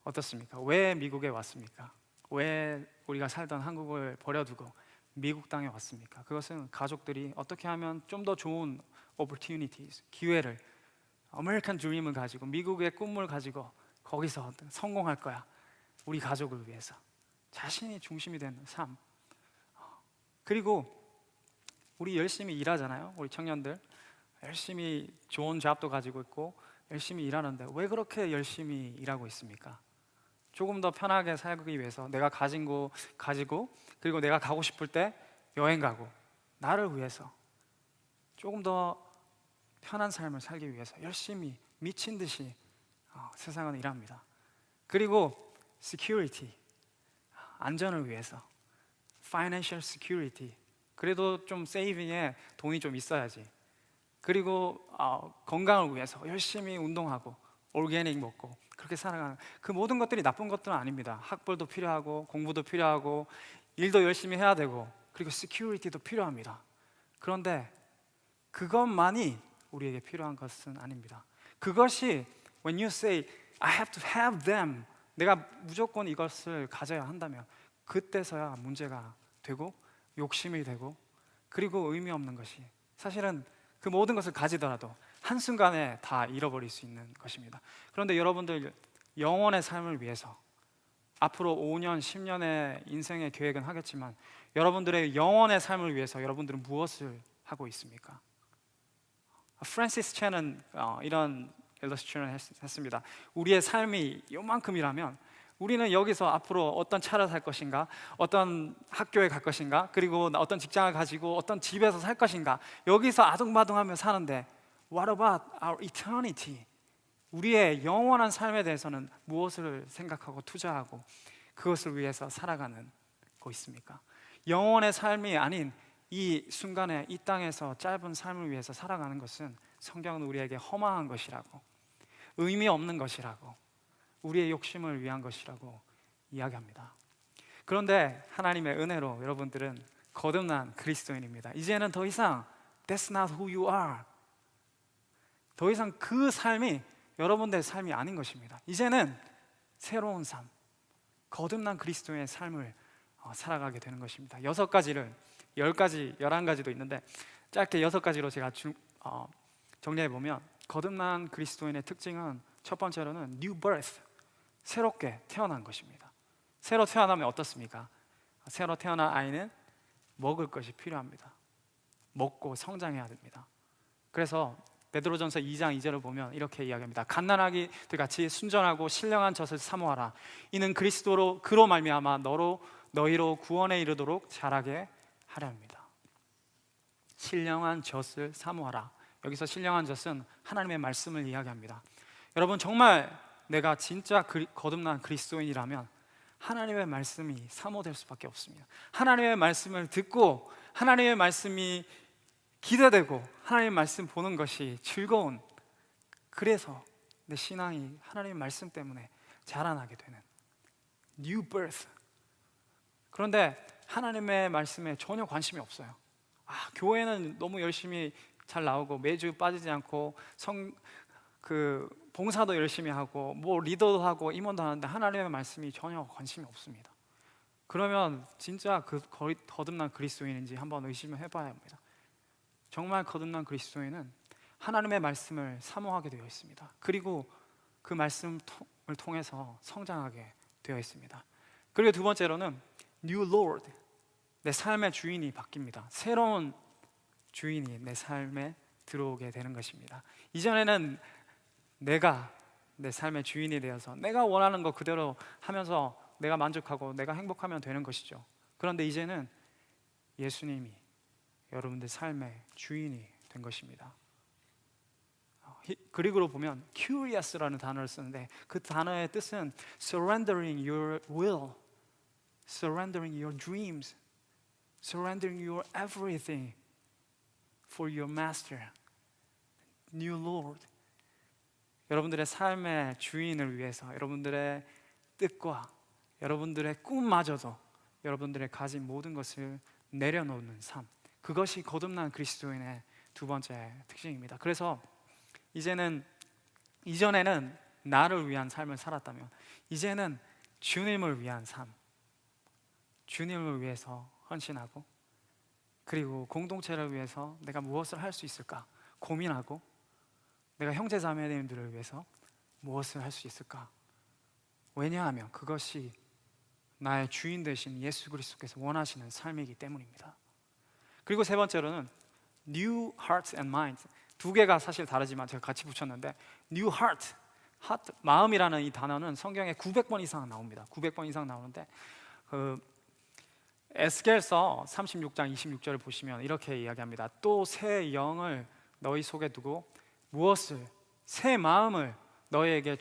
어떻습니까? 왜 미국에 왔습니까? 왜 우리가 살던 한국을 버려두고 미국 땅에 왔습니까? 그것은 가족들이 어떻게 하면 좀 더 좋은 opportunities, 기회를, 아메리칸 드림을 가지고, 미국의 꿈을 가지고 거기서 성공할 거야. 우리 가족을 위해서. 자신이 중심이 되는 삶. 그리고 우리 열심히 일하잖아요. 우리 청년들 열심히 좋은 잡도 가지고 있고 열심히 일하는데 왜 그렇게 열심히 일하고 있습니까? 조금 더 편하게 살기 위해서, 내가 가진 거 가지고, 그리고 내가 가고 싶을 때 여행 가고, 나를 위해서 조금 더 편한 삶을 살기 위해서 열심히 미친 듯이 세상은 일합니다. 그리고 security, 안전을 위해서, financial security, 그래도 좀 세이빙에 돈이 좀 있어야지. 그리고 건강을 위해서 열심히 운동하고 올게닉 먹고 그렇게 살아가는, 그 모든 것들이 나쁜 것들은 아닙니다. 학벌도 필요하고 공부도 필요하고 일도 열심히 해야 되고 그리고 security도 필요합니다. 그런데 그것만이 우리에게 필요한 것은 아닙니다. 그것이 when you say I have to have them, 내가 무조건 이것을 가져야 한다면 그때서야 문제가 되고 욕심이 되고, 그리고 의미 없는 것이, 사실은 그 모든 것을 가지더라도 한순간에 다 잃어버릴 수 있는 것입니다. 그런데 여러분들 영원의 삶을 위해서 앞으로 5년, 10년의 인생의 계획은 하겠지만 여러분들의 영원의 삶을 위해서 여러분들은 무엇을 하고 있습니까? 프랜시스 첸은 이런 일러스트레이션을 했습니다. 우리의 삶이 요만큼이라면 우리는 여기서 앞으로 어떤 차를 살 것인가, 어떤 학교에 갈 것인가, 그리고 어떤 직장을 가지고 어떤 집에서 살 것인가, 여기서 아둥바둥하며 사는데 What about our eternity? 우리의 영원한 삶에 대해서는 무엇을 생각하고 투자하고 그것을 위해서 살아가는 거 있습니까? 영원의 삶이 아닌 이 순간에 이 땅에서 짧은 삶을 위해서 살아가는 것은 성경은 우리에게 허망한 것이라고, 의미 없는 것이라고, 우리의 욕심을 위한 것이라고 이야기합니다. 그런데 하나님의 은혜로 여러분들은 거듭난 그리스도인입니다. 이제는 더 이상 That's not who you are. 더 이상 그 삶이 여러분들의 삶이 아닌 것입니다. 이제는 새로운 삶, 거듭난 그리스도의 삶을 살아가게 되는 것입니다. 6가지를, 10가지, 11가지도 있는데 짧게 6가지로 제가 정리해보면, 거듭난 그리스도인의 특징은 첫 번째로는 new birth, 새롭게 태어난 것입니다. 새로 태어나면 어떻습니까? 새로 태어난 아이는 먹을 것이 필요합니다. 먹고 성장해야 됩니다. 그래서 베드로전서 2장 2절을 보면 이렇게 이야기합니다. 갓난아기들 같이 순전하고 신령한 젖을 사모하라. 이는 그리스도로 말미암아 너희로 구원에 이르도록 자라게 하려 합니다. 신령한 젖을 사모하라. 여기서 신령한 젖은 하나님의 말씀을 이야기합니다. 여러분, 정말 내가 진짜 거듭난 그리스도인이라면 하나님의 말씀이 사모될 수밖에 없습니다. 하나님의 말씀을 듣고 하나님의 말씀이 기대되고 하나님의 말씀 보는 것이 즐거운, 그래서 내 신앙이 하나님의 말씀 때문에 자라나게 되는 new birth. 그런데 하나님의 말씀에 전혀 관심이 없어요. 교회는 너무 열심히 잘 나오고 매주 빠지지 않고 봉사도 열심히 하고 뭐 리더도 하고 임원도 하는데 하나님의 말씀이 전혀 관심이 없습니다. 그러면 진짜 거듭난 그리스도인인지 한번 의심을 해봐야 합니다. 정말 거듭난 그리스도인은 하나님의 말씀을 사모하게 되어 있습니다. 그리고 그 말씀을 통해서 성장하게 되어 있습니다. 그리고 두 번째로는 New Lord, 내 삶의 주인이 바뀝니다. 새로운 주인이 내 삶에 들어오게 되는 것입니다. 이전에는 내가 내 삶의 주인이 되어서 내가 원하는 거 그대로 하면서 내가 만족하고 내가 행복하면 되는 것이죠. 그런데 이제는 예수님이 여러분들 삶의 주인이 된 것입니다. 그리그로 보면 curious라는 단어를 쓰는데 그 단어의 뜻은 surrendering your will, surrendering your dreams, surrendering your everything for your master, new Lord. 여러분들의 삶의 주인을 위해서 여러분들의 뜻과 여러분들의 꿈마저도 여러분들의 가진 모든 것을 내려놓는 삶, 그것이 거듭난 그리스도인의 두 번째 특징입니다. 그래서 이전에는 나를 위한 삶을 살았다면 이제는 주님을 위한 삶, 주님을 위해서 헌신하고 그리고 공동체를 위해서 내가 무엇을 할 수 있을까 고민하고 내가 형제 자매님들을 위해서 무엇을 할 수 있을까. 왜냐하면 그것이 나의 주인 되신 예수 그리스도께서 원하시는 삶이기 때문입니다. 그리고 세 번째로는 New Heart and Mind. 두 개가 사실 다르지만 제가 같이 붙였는데 New Heart, 마음이라는 이 단어는 성경에 900번 이상 나옵니다. 900번 이상 나오는데 에스겔서 36장 26절을 보시면 이렇게 이야기합니다. 또 새 영을 너희 속에 두고 무엇을 새 마음을 너희에게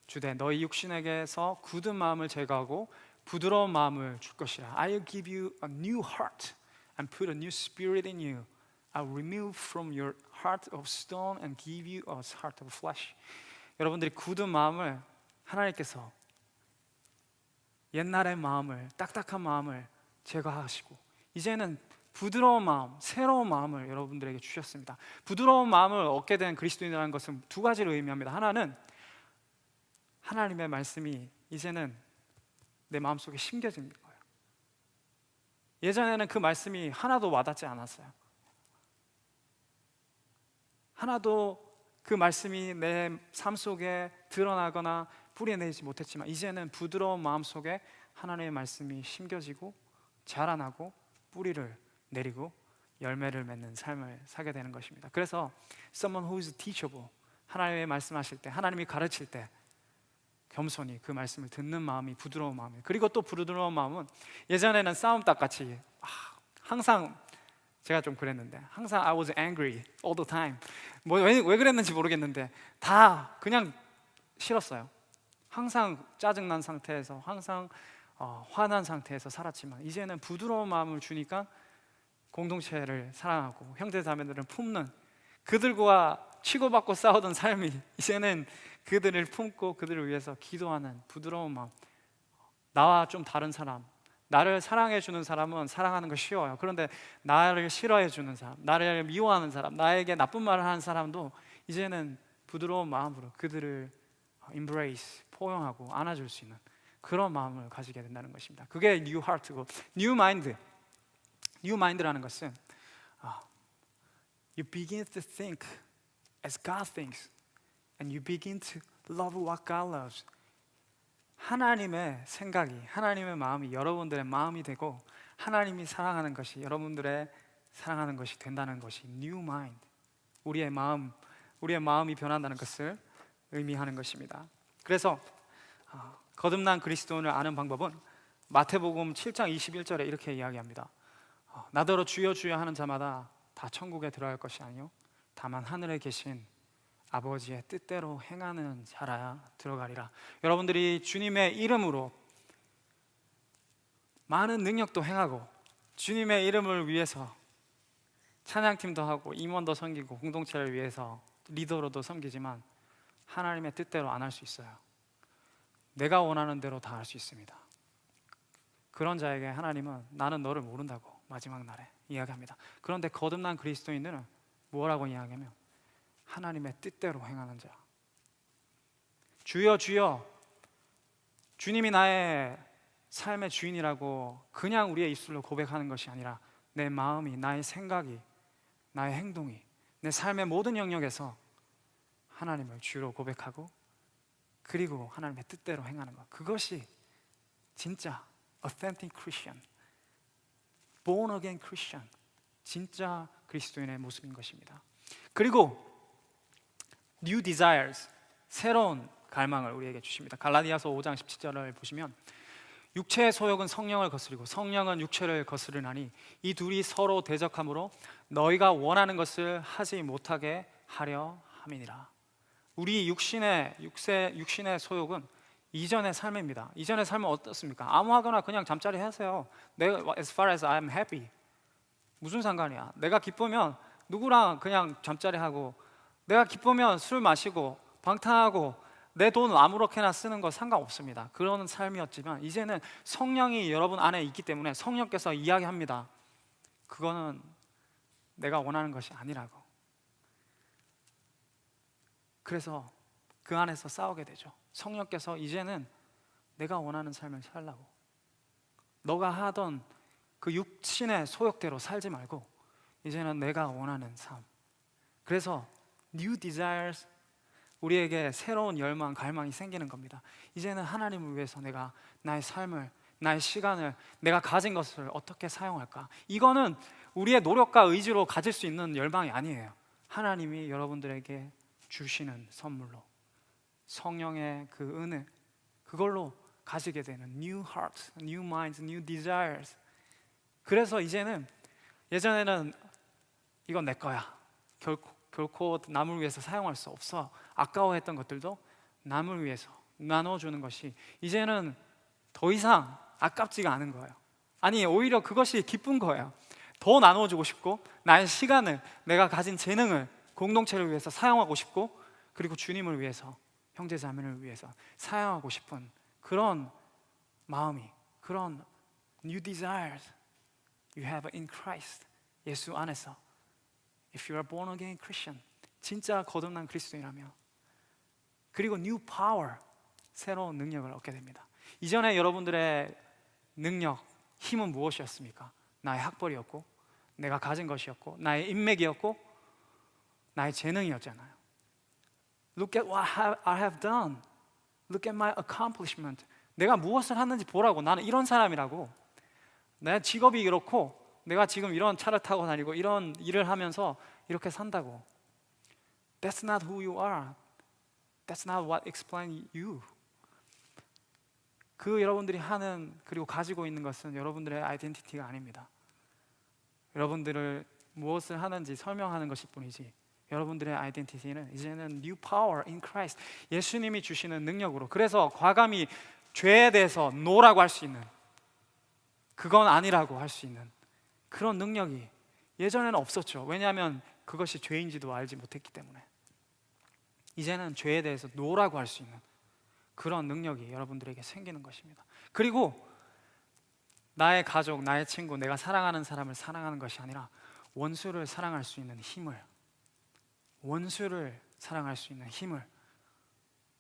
주되 너희 육신에게서 굳은 마음을 제거하고 부드러운 마음을 줄 것이라. I'll give you a new heart and put a new spirit in you. I'll remove from your heart of stone and give you a heart of flesh. 여러분들이 굳은 마음을 하나님께서 옛날의 마음을, 딱딱한 마음을 제거하시고 이제는 부드러운 마음, 새로운 마음을 여러분들에게 주셨습니다. 부드러운 마음을 얻게 된 그리스도인이라는 것은 두 가지를 의미합니다. 하나는 하나님의 말씀이 이제는 내 마음속에 심겨지는 거예요. 예전에는 그 말씀이 하나도 와닿지 않았어요. 하나도 그 말씀이 내 삶 속에 드러나거나 뿌리내지 못했지만 이제는 부드러운 마음 속에 하나님의 말씀이 심겨지고 자라나고 뿌리를 내리고 열매를 맺는 삶을 살게 되는 것입니다. 그래서 someone who is teachable, 하나님의 말씀하실 때, 하나님이 가르칠 때 겸손히 그 말씀을 듣는 마음이 부드러운 마음이에요. 그리고 또 부드러운 마음은 예전에는 싸움닭같이 항상 제가 좀 그랬는데 항상 I was angry all the time. 왜 그랬는지 모르겠는데 다 그냥 싫었어요. 항상 짜증난 상태에서 항상 화난 상태에서 살았지만 이제는 부드러운 마음을 주니까 공동체를 사랑하고 형제자매들을 품는, 그들과 치고받고 싸우던 삶이 이제는 그들을 품고 그들을 위해서 기도하는 부드러운 마음. 나와 좀 다른 사람, 나를 사랑해 주는 사람은 사랑하는 거 쉬워요. 그런데 나를 싫어해 주는 사람, 나를 미워하는 사람, 나에게 나쁜 말을 하는 사람도 이제는 부드러운 마음으로 그들을 embrace, 포용하고 안아줄 수 있는 그런 마음을 가지게 된다는 것입니다. 그게 new heart고 new mind. new mind라는 것은 you begin to think as God thinks and you begin to love what God loves. 하나님의 생각이, 하나님의 마음이 여러분들의 마음이 되고 하나님이 사랑하는 것이 여러분들의 사랑하는 것이 된다는 것이 new mind. 우리의 마음이 변한다는 것을 의미하는 것입니다. 그래서 거듭난 그리스도인을 아는 방법은 마태복음 7장 21절에 이렇게 이야기합니다. 나더러 주여 주여 하는 자마다 다 천국에 들어갈 것이 아니요 다만 하늘에 계신 아버지의 뜻대로 행하는 자라야 들어가리라. 여러분들이 주님의 이름으로 많은 능력도 행하고 주님의 이름을 위해서 찬양팀도 하고 임원도 섬기고 공동체를 위해서 리더로도 섬기지만 하나님의 뜻대로 안 할 수 있어요. 내가 원하는 대로 다 할 수 있습니다. 그런 자에게 하나님은 나는 너를 모른다고 마지막 날에 이야기합니다. 그런데 거듭난 그리스도인들은 뭐라고 이야기하면 하나님의 뜻대로 행하는 자. 주여 주여, 주님이 나의 삶의 주인이라고 그냥 우리의 입술로 고백하는 것이 아니라 내 마음이, 나의 생각이, 나의 행동이, 내 삶의 모든 영역에서 하나님을 주로 고백하고 그리고 하나님의 뜻대로 행하는 것, 그것이 진짜 authentic Christian, born again Christian, 진짜 그리스도인의 모습인 것입니다. 그리고 new desires, 새로운 갈망을 우리에게 주십니다. 갈라디아서 5장 17절을 보시면 육체의 소욕은 성령을 거스리고 성령은 육체를 거스르나니 이 둘이 서로 대적함으로 너희가 원하는 것을 하지 못하게 하려 함이니라. 우리 육신의 소욕은 이전의 삶입니다. 이전의 삶은 어떻습니까? 아무하거나 그냥 잠자리 하세요. 내가 as far as I'm happy, 무슨 상관이야? 내가 기쁘면 누구랑 그냥 잠자리 하고, 내가 기쁘면 술 마시고 방탕하고 내 돈 아무렇게나 쓰는 거 상관없습니다. 그런 삶이었지만 이제는 성령이 여러분 안에 있기 때문에 성령께서 이야기합니다. 그거는 내가 원하는 것이 아니라고. 그래서 그 안에서 싸우게 되죠. 성령께서 이제는 내가 원하는 삶을 살라고, 너가 하던 그 육신의 소욕대로 살지 말고 이제는 내가 원하는 삶. 그래서 new desires, 우리에게 새로운 열망, 갈망이 생기는 겁니다. 이제는 하나님을 위해서 내가 나의 삶을, 나의 시간을, 내가 가진 것을 어떻게 사용할까? 이거는 우리의 노력과 의지로 가질 수 있는 열망이 아니에요. 하나님이 여러분들에게 주시는 선물로 성령의 그 은혜, 그걸로 가지게 되는 new hearts, new minds, new desires. 그래서 이제는, 예전에는 이건 내 거야, 결코 남을 위해서 사용할 수 없어, 아까워했던 것들도 남을 위해서 나눠주는 것이 이제는 더 이상 아깝지가 않은 거예요. 아니, 오히려 그것이 기쁜 거예요. 더 나눠주고 싶고, 나의 시간을, 내가 가진 재능을 공동체를 위해서 사용하고 싶고, 그리고 주님을 위해서, 형제 자매를 위해서 사용하고 싶은 그런 마음이, 그런 new desires you have in Christ, 예수 안에서. If you are born again Christian, 진짜 거듭난 그리스도인이라면. 그리고 new power, 새로운 능력을 얻게 됩니다. 이전에 여러분들의 능력, 힘은 무엇이었습니까? 나의 학벌이었고, 내가 가진 것이었고, 나의 인맥이었고, 나의 재능이었잖아요. Look at what I have done. Look at my accomplishment. 내가 무엇을 하는지 보라고. 나는 이런 사람이라고. 내 직업이 이렇고, 내가 지금 이런 차를 타고 다니고 이런 일을 하면서 이렇게 산다고. That's not who you are. That's not what explains you. 그 여러분들이 하는, 그리고 가지고 있는 것은 여러분들의 아이덴티티가 아닙니다. 여러분들을 무엇을 하는지 설명하는 것일 뿐이지, 여러분들의 아이덴티티는 이제는 new power in Christ, 예수님이 주시는 능력으로. 그래서 과감히 죄에 대해서 no라고 할 수 있는, 그건 아니라고 할 수 있는 그런 능력이 예전에는 없었죠. 왜냐하면 그것이 죄인지도 알지 못했기 때문에. 이제는 죄에 대해서 노라고 할 수 있는 그런 능력이 여러분들에게 생기는 것입니다. 그리고 나의 가족, 나의 친구, 내가 사랑하는 사람을 사랑하는 것이 아니라 원수를 사랑할 수 있는 힘을, 원수를 사랑할 수 있는 힘을,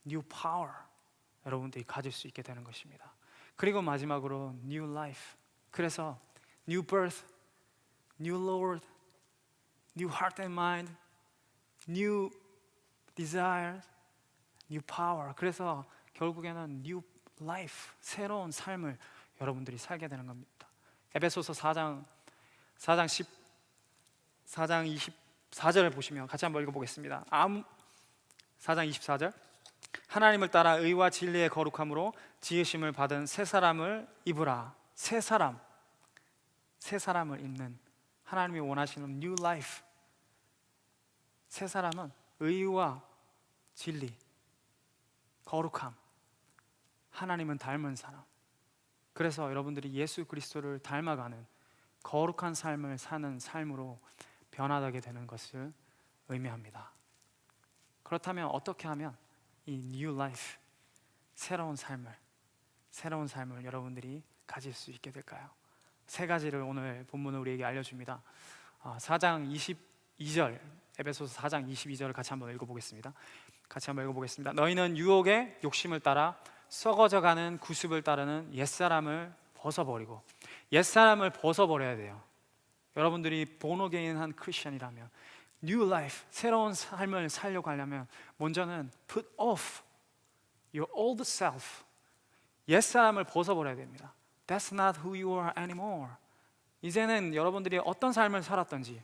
new power, 여러분들이 가질 수 있게 되는 것입니다. 그리고 마지막으로 new life. 그래서 new birth, new Lord, new heart and mind, new desires, new power. 그래서 결국에는 new life, 새로운 삶을 여러분들이 살게 되는 겁니다. 에베소서 4장 24절을 보시면 같이 한번 읽어보겠습니다. 4장 24절. 하나님을 따라 의와 진리의 거룩함으로 지으심을 받은 새 사람을 입으라. 새 사람을 입는, 하나님이 원하시는 new life. 새 사람은 의와 진리, 거룩함, 하나님은 닮은 사람, 그래서 여러분들이 예수 그리스도를 닮아가는 거룩한 삶을 사는 삶으로 변화되게 되는 것을 의미합니다. 그렇다면 어떻게 하면 이 new life, 새로운 삶을 여러분들이 가질 수 있게 될까요? 세 가지를 오늘 본문은 우리에게 알려줍니다. 4장 22절, 에베소서 4장 22절을 같이 한번 읽어보겠습니다. 너희는 유혹의 욕심을 따라 썩어져가는 구습을 따르는 옛사람을 벗어버리고, 옛사람을 벗어버려야 돼요. 여러분들이 본어게인한 크리스천이라면, new life, 새로운 삶을 살려고 하려면 먼저는 put off your old self, 옛사람을 벗어버려야 됩니다. That's not who you are anymore. 이제는 여러분들이 어떤 삶을 살았던지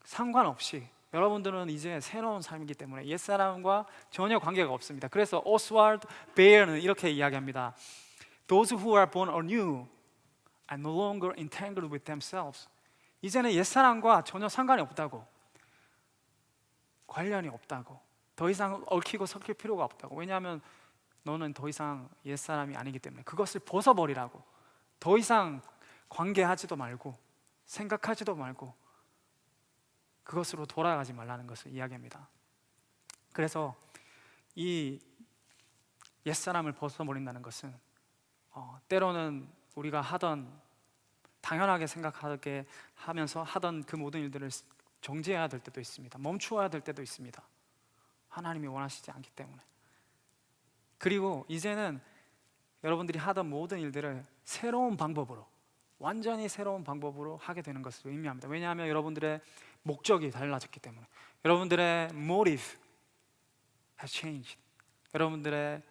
상관없이 여러분들은 이제 새로운 삶이기 때문에 옛사람과 전혀 관계가 없습니다. 그래서 오스왈드 베어는 이렇게 이야기합니다. Those who are born anew are no longer entangled with themselves. 이제는 옛사람과 전혀 상관이 없다고, 관련이 없다고, 더 이상 얽히고 섞일 필요가 없다고. 왜냐하면 너는 더 이상 옛사람이 아니기 때문에 그것을 벗어버리라고. 더 이상 관계하지도 말고 생각하지도 말고 그것으로 돌아가지 말라는 것을 이야기합니다. 그래서 이 옛사람을 벗어버린다는 것은 때로는 우리가 하던, 당연하게 생각하게 하면서 하던 그 모든 일들을 정지해야 될 때도 있습니다. 멈추어야 될 때도 있습니다. 하나님이 원하시지 않기 때문에. 그리고 이제는 여러분들이 하던 모든 일들을 새로운 방법으로, 완전히 새로운 방법으로 하게 되는 것을 의미합니다. 왜냐하면 여러분들의 목적이 달라졌기 때문에. 여러분들의 motive has changed. 여러분들의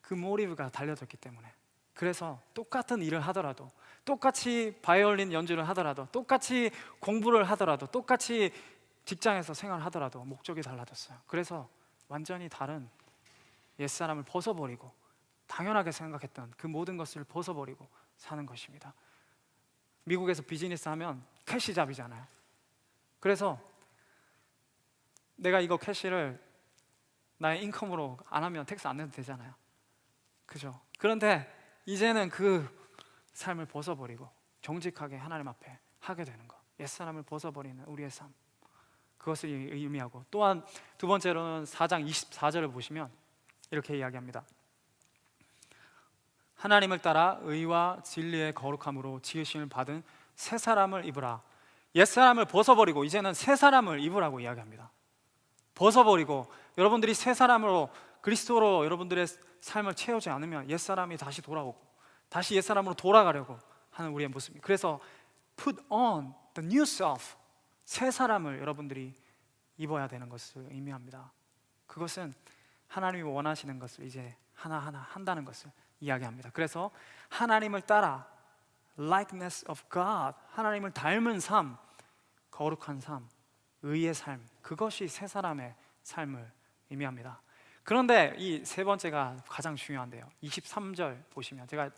그 motive가 달라졌기 때문에. 그래서 똑같은 일을 하더라도, 똑같이 바이올린 연주를 하더라도, 똑같이 공부를 하더라도, 똑같이 직장에서 생활을 하더라도 목적이 달라졌어요. 그래서 완전히 다른 옛사람을 벗어버리고, 당연하게 생각했던 그 모든 것을 벗어버리고 사는 것입니다. 미국에서 비즈니스 하면 캐시잡이잖아요. 그래서 내가 이거 캐시를 나의 인컴으로 안 하면 텍스 안 내도 되잖아요. 그죠? 그런데 이제는 그 삶을 벗어버리고 정직하게 하나님 앞에 하게 되는 것, 옛사람을 벗어버리는 우리의 삶, 그것을 의미하고, 또한 두 번째로는 4장 24절을 보시면 이렇게 이야기합니다. 하나님을 따라 의와 진리의 거룩함으로 지으심을 받은 새 사람을 입으라. 옛사람을 벗어버리고 이제는 새 사람을 입으라고 이야기합니다. 벗어버리고 여러분들이 새 사람으로, 그리스도로 여러분들의 삶을 채우지 않으면 옛사람이 다시 돌아오고 다시 옛사람으로 돌아가려고 하는 우리의 모습입니다. 그래서 put on the new self, 새 사람을 여러분들이 입어야 되는 것을 의미합니다. 그것은 하나님이 원하시는 것을 이제 하나하나 한다는 것을 이야기합니다. 그래서 하나님을 따라 likeness of God, 하나님을 닮은 삶, 거룩한 삶, 의의 삶, 그것이 새 사람의 삶을 의미합니다. 그런데 이 세 번째가 가장 중요한데요. 23절 보시면, 제가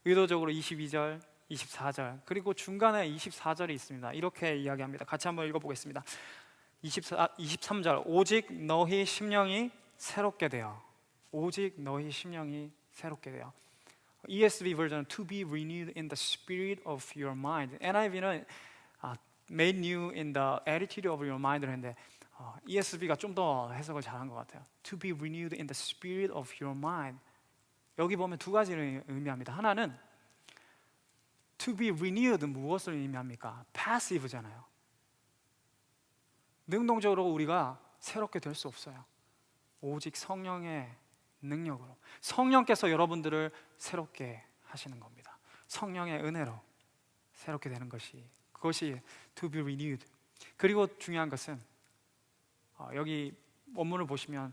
의도적으로 22절, 24절 그리고 중간에 24절이 있습니다. 이렇게 이야기합니다. 같이 한번 읽어보겠습니다. 23절, 오직 너희 심령이 새롭게 되어, 오직 너희 심령이 새롭게 되어. ESV 버전은 to be renewed in the spirit of your mind. NIV는 made new in the attitude of your mind를 했는데 ESV가 좀 더 해석을 잘한 것 같아요. To be renewed in the spirit of your mind. 여기 보면 두 가지를 의미합니다. 하나는 to be renewed, 무엇을 의미합니까? passive잖아요. 능동적으로 우리가 새롭게 될 수 없어요. 오직 성령의 능력으로, 성령께서 여러분들을 새롭게 하시는 겁니다. 성령의 은혜로 새롭게 되는 것이, 그것이 to be renewed. 그리고 중요한 것은 여기 원문을 보시면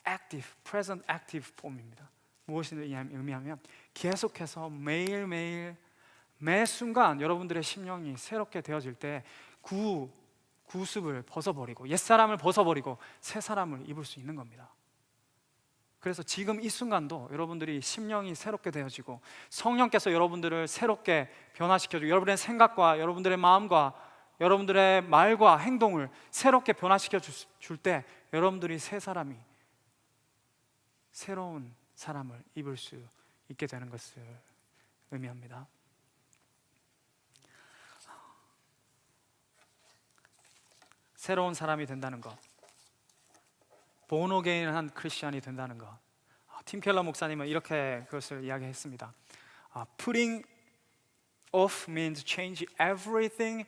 active, present active form입니다. 무엇을 의미하면 계속해서 매일매일 매 순간 여러분들의 심령이 새롭게 되어질 때 구습을 벗어버리고 옛사람을 벗어버리고 새 사람을 입을 수 있는 겁니다. 그래서 지금 이 순간도 여러분들이 심령이 새롭게 되어지고 성령께서 여러분들을 새롭게 변화시켜주고 여러분의 생각과 여러분들의 마음과 여러분들의 말과 행동을 새롭게 변화시켜 줄 때 여러분들이 새 사람이, 새로운 사람을 입을 수 있게 되는 것을 의미합니다. 새로운 사람이 된다는 것, 본어게인한 크리스천이 된다는 것. 팀 켈러 목사님은 이렇게 그것을 이야기했습니다. Putting off means change everything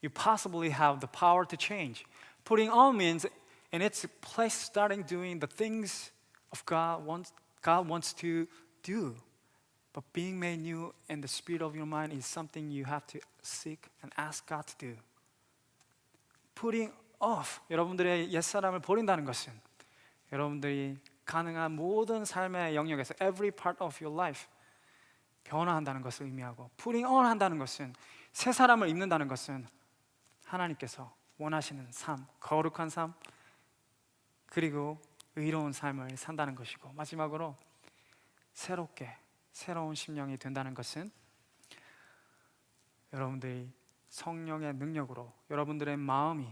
you possibly have the power to change. Putting on means in its place starting doing the things of God wants to do. But being made new in the spirit of your mind is something you have to seek and ask God to do. Putting off, 여러분들의 옛사람을 버린다는 것은 여러분들이 가능한 모든 삶의 영역에서 every part of your life 변화한다는 것을 의미하고, putting on 한다는 것은 새 사람을 입는다는 것은 하나님께서 원하시는 삶, 거룩한 삶, 그리고 의로운 삶을 산다는 것이고, 마지막으로 새로운 심령이 된다는 것은 여러분들이 성령의 능력으로 여러분들의 마음이,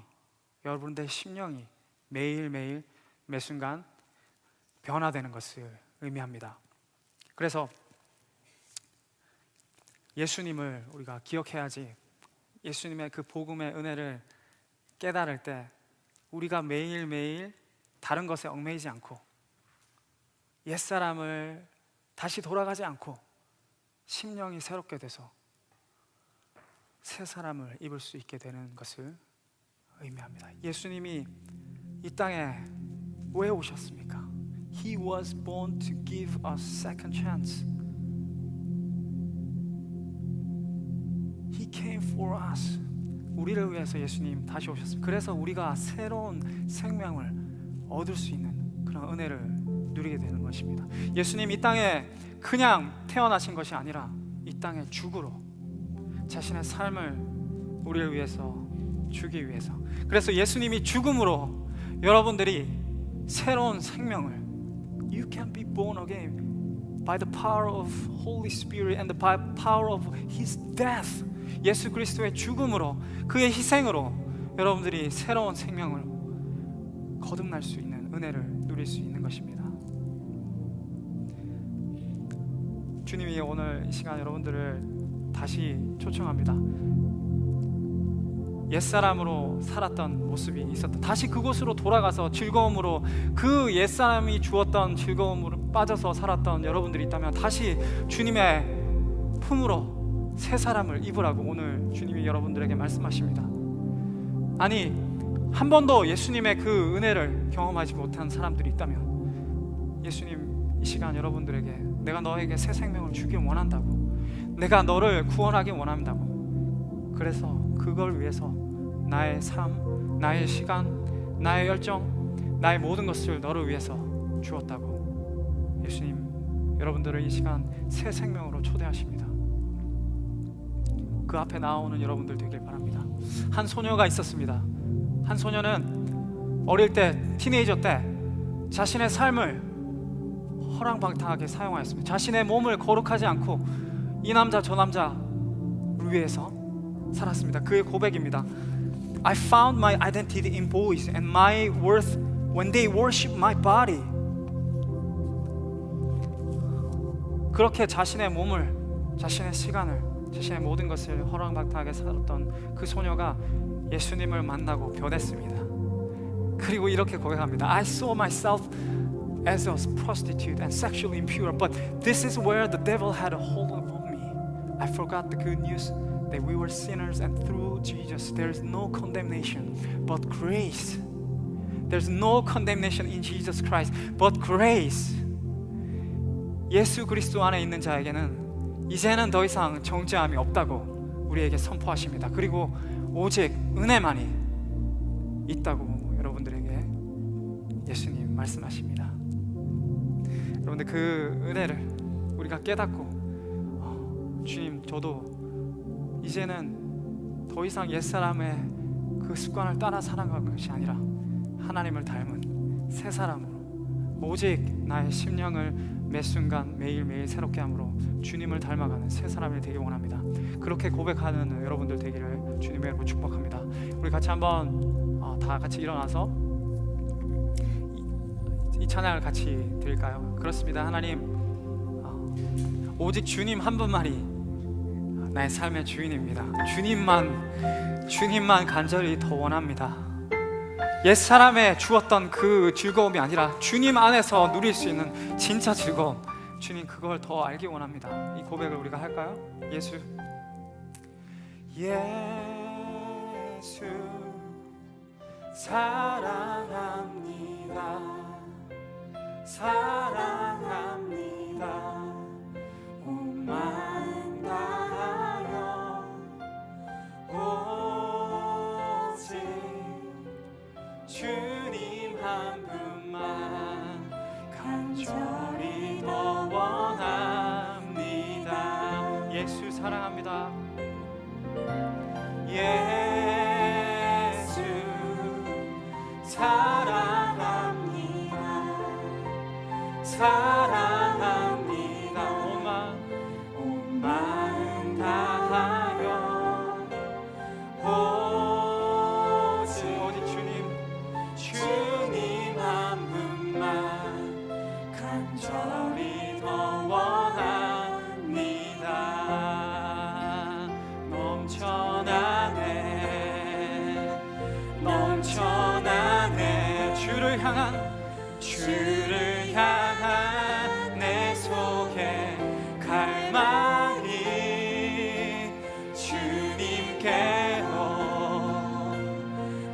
여러분들의 심령이 매일매일 매순간 변화되는 것을 의미합니다. 그래서 예수님을 우리가 기억해야지, 예수님의 그 복음의 은혜를 깨달을 때 우리가 매일매일 다른 것에 얽매이지 않고 옛사람을 다시 돌아가지 않고 심령이 새롭게 돼서 새 사람을 입을 수 있게 되는 것을 의미합니다. 예수님이 이 땅에 왜 오셨습니까? He was born to give us second chance. He came for us. 우리를 위해서 예수님 다시 오셨습니다. 그래서 우리가 새로운 생명을 얻을 수 있는 그런 은혜를 누리게 되는 것입니다. 예수님 이 땅에 그냥 태어나신 것이 아니라 이 땅에 죽으러 자신의 삶을 우리를 위해서 주기 위해서, 그래서 예수님이 죽음으로 여러분들이 새로운 생명을, You can be born again by the power of Holy Spirit and by the power of His death. 예수 그리스도의 죽음으로, 그의 희생으로 여러분들이 새로운 생명을 거듭날 수 있는 은혜를 누릴 수 있는 것입니다. 주님이 오늘 이 시간 여러분들을 다시 초청합니다. 옛사람으로 살았던 모습이 있었다. 다시 그곳으로 돌아가서 즐거움으로, 그 옛사람이 주었던 즐거움으로 빠져서 살았던 여러분들이 있다면 다시 주님의 품으로 새 사람을 입으라고 오늘 주님이 여러분들에게 말씀하십니다. 아니, 한 번도 예수님의 그 은혜를 경험하지 못한 사람들이 있다면 예수님 이 시간 여러분들에게 내가 너에게 새 생명을 주길 원한다고, 내가 너를 구원하길 원한다고, 그래서 그걸 위해서 나의 삶, 나의 시간, 나의 열정, 나의 모든 것을 너를 위해서 주었다고 예수님 여러분들을 이 시간 새 생명으로 초대하십니다. 그 앞에 나오는 여러분들 되길 바랍니다. 한 소녀가 있었습니다. 한 소녀는 어릴 때, 티네이저 때 자신의 삶을 허랑방탕하게 사용하였습니다. 자신의 몸을 거룩하지 않고 이 남자 저 남자를 위해서 살았습니다. 그의 고백입니다. I found my identity in boys and my worth when they worship my body. 그렇게 자신의 몸을, 자신의 시간을, 자신의 모든 것을 허랑방탕하게 살았던 그 소녀가 예수님을 만나고 변했습니다. 그리고 이렇게 고백합니다. I saw myself as a prostitute and sexually impure, but this is where the devil had a hold upon me. I forgot the good news that we were sinners and through Jesus there is no condemnation but grace. There's no condemnation in Jesus Christ but grace. 예수 그리스도 안에 있는 자에게는 이제는 더 이상 정죄함이 없다고 우리에게 선포하십니다. 그리고 오직 은혜만이 있다고 여러분들에게 예수님 말씀하십니다. 여러분들 그 은혜를 우리가 깨닫고 주님, 저도 이제는 더 이상 옛사람의 그 습관을 따라 살아가는 것이 아니라 하나님을 닮은 새 사람으로 오직 나의 심령을 매 순간 매일매일 새롭게 함으로 주님을 닮아가는 새 사람이 되기 원합니다. 그렇게 고백하는 여러분들 되기를 주님의 이름으로 축복합니다. 우리 같이 한번 다 같이 일어나서 이 찬양을 같이 드릴까요? 그렇습니다. 하나님, 오직 주님 한 분만이 나의 삶의 주인입니다. 주님만 간절히 더 원합니다. 옛사람에 주었던 그 즐거움이 아니라 주님 안에서 누릴 수 있는 진짜 즐거움, 주님 그걸 더 알기 원합니다. 이 고백을 우리가 할까요? 예수 사랑합니다. 사랑합니다. 온 마음 다하여 오직 주님 한 분만 간절히 더 원합니다. 예수 사랑합니다. 예수 사랑합니다. 사랑합니다. 온 마음 다하여 오직 주님 한 분만 간절히 더 원합니다. 넘쳐나네 주를 향한 내 속에 갈망이 주님께로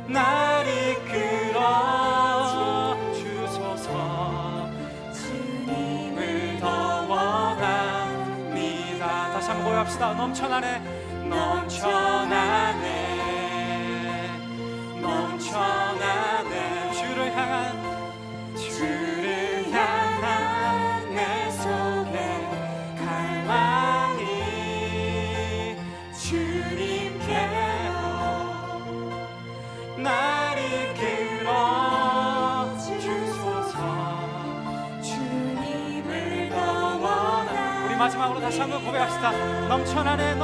날 이끌어 주소서. 주님을 더 원합니다. 다시 한번 고백합시다. 넘쳐나네 주를 향한 내 속에 갈망이 주님께로 날 이끌어 주소서. 주님을 더 원합니다. 우리 마지막으로 다시 한번 고백합시다. 넘쳐나네